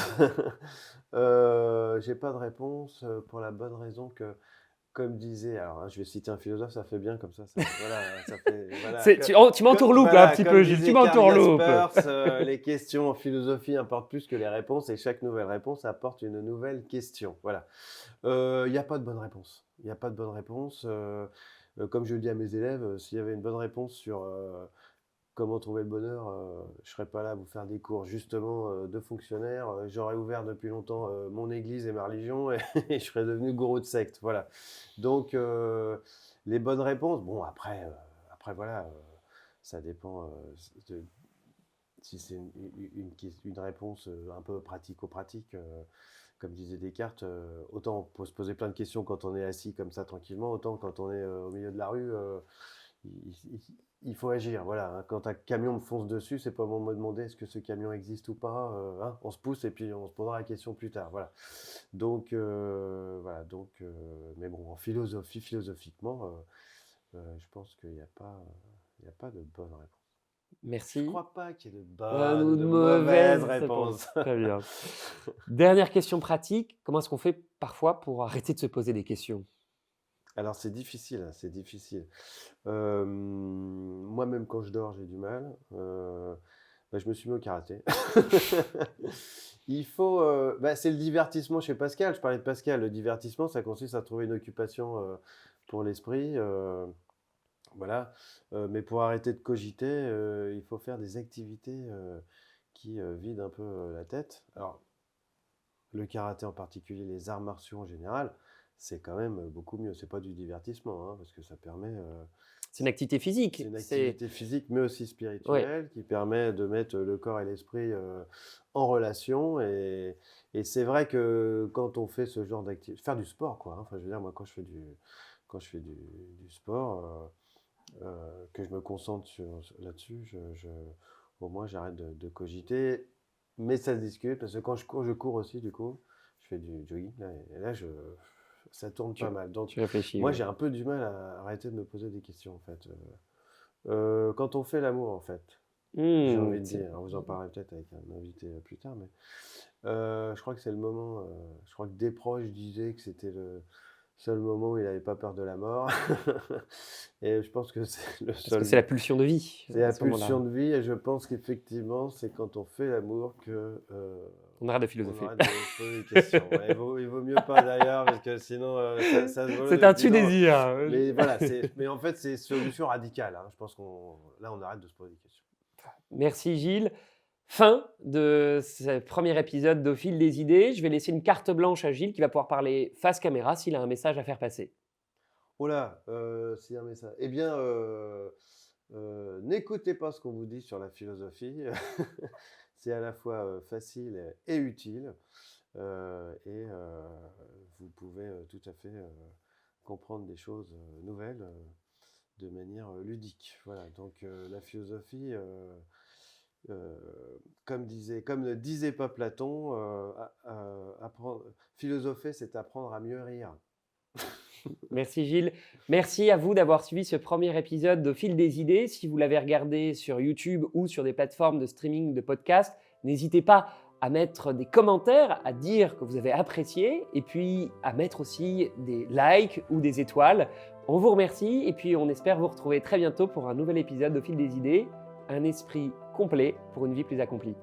J'ai pas de réponse pour la bonne raison que, comme disait, alors hein, je vais citer un philosophe, ça fait bien comme ça. Voilà, ça fait, voilà, Tu m'entourloupes là un petit peu, Gilles. Tu m'entourloupes. Les questions en philosophie importent plus que les réponses, et chaque nouvelle réponse apporte une nouvelle question. Voilà. Il n'y a pas de bonne réponse. Il n'y a pas de bonne réponse. Comme je le dis à mes élèves, s'il y avait une bonne réponse sur comment trouver le bonheur, je ne serais pas là à vous faire des cours justement de fonctionnaire. J'aurais ouvert depuis longtemps mon église et ma religion, et je serais devenu gourou de secte. Voilà. Donc, les bonnes réponses, bon, après voilà, ça dépend si c'est une réponse un peu pratico-pratique. Comme disait Descartes, autant on peut se poser plein de questions quand on est assis comme ça tranquillement, autant quand on est au milieu de la rue, il faut agir. Voilà, hein. Quand un camion me fonce dessus, c'est pas bon de me demander est-ce que ce camion existe ou pas. Hein, on se pousse et puis on se posera la question plus tard. Voilà. Donc, voilà. Donc, mais bon, en philosophiquement, je pense qu'il n'y a pas de bonne réponse. Merci. Je ne crois pas qu'il y ait de Ou bonnes ou de mauvaises réponses. Très bien. Dernière question pratique. Comment est-ce qu'on fait parfois pour arrêter de se poser des questions? Alors, c'est difficile, hein, c'est difficile. Moi-même, quand je dors, j'ai du mal. Je me suis mis au karaté. Il faut... c'est le divertissement chez Pascal. Je parlais de Pascal. Le divertissement, ça consiste à trouver une occupation pour l'esprit. Voilà. Mais pour arrêter de cogiter, il faut faire des activités qui vident un peu la tête. Alors, le karaté en particulier, les arts martiaux en général, c'est quand même beaucoup mieux. C'est pas du divertissement, hein, parce que ça permet... C'est une activité physique. C'est une activité physique, mais aussi spirituelle, qui permet de mettre le corps et l'esprit en relation. Et c'est vrai que quand on fait ce genre d'activité... Faire du sport, quoi. Hein. Enfin, je veux dire, moi, quand je fais du sport, que je me concentre là-dessus, au moins, j'arrête de cogiter. Mais ça se discute, parce que quand je cours aussi, du coup. Je fais du jogging, là, et là, ça tourne pas mal. Donc, tu réfléchis. moi, Ouais. j'ai un peu du mal à arrêter de me poser des questions, en fait. Quand on fait l'amour, en fait, j'ai envie de dire, alors vous en parlerez peut-être avec un invité plus tard, mais je crois que c'est le moment, je crois que Desproges disait que c'était le seul moment où il n'avait pas peur de la mort. Et je pense que c'est le seul. Parce que c'est la pulsion de vie. C'est la pulsion de vie, et je pense qu'effectivement, c'est quand on fait l'amour que... on arrête de philosopher. On arrête de se poser des questions. Ouais, il vaut mieux pas d'ailleurs, parce que sinon, ça se vole. C'est un tue-désir. Mais voilà, mais en fait, c'est solution radicale. Hein. Je pense on arrête de se poser des questions. Merci Gilles. Fin de ce premier épisode d'Au fil des idées. Je vais laisser une carte blanche à Gilles qui va pouvoir parler face caméra s'il a un message à faire passer. Oh là, s'il y a un message. Eh bien, n'écoutez pas ce qu'on vous dit sur la philosophie. C'est à la fois facile et utile. Et vous pouvez tout à fait comprendre des choses nouvelles de manière ludique. Voilà, donc la philosophie... comme ne disait pas Platon, philosopher, c'est apprendre à mieux rire. Merci Gilles. Merci à vous d'avoir suivi ce premier épisode d'Au fil des idées. Si vous l'avez regardé sur YouTube ou sur des plateformes de streaming de podcasts, n'hésitez pas à mettre des commentaires, à dire que vous avez apprécié et puis à mettre aussi des likes ou des étoiles. On vous remercie et puis on espère vous retrouver très bientôt pour un nouvel épisode d'Au fil des idées. Un esprit complet pour une vie plus accomplie.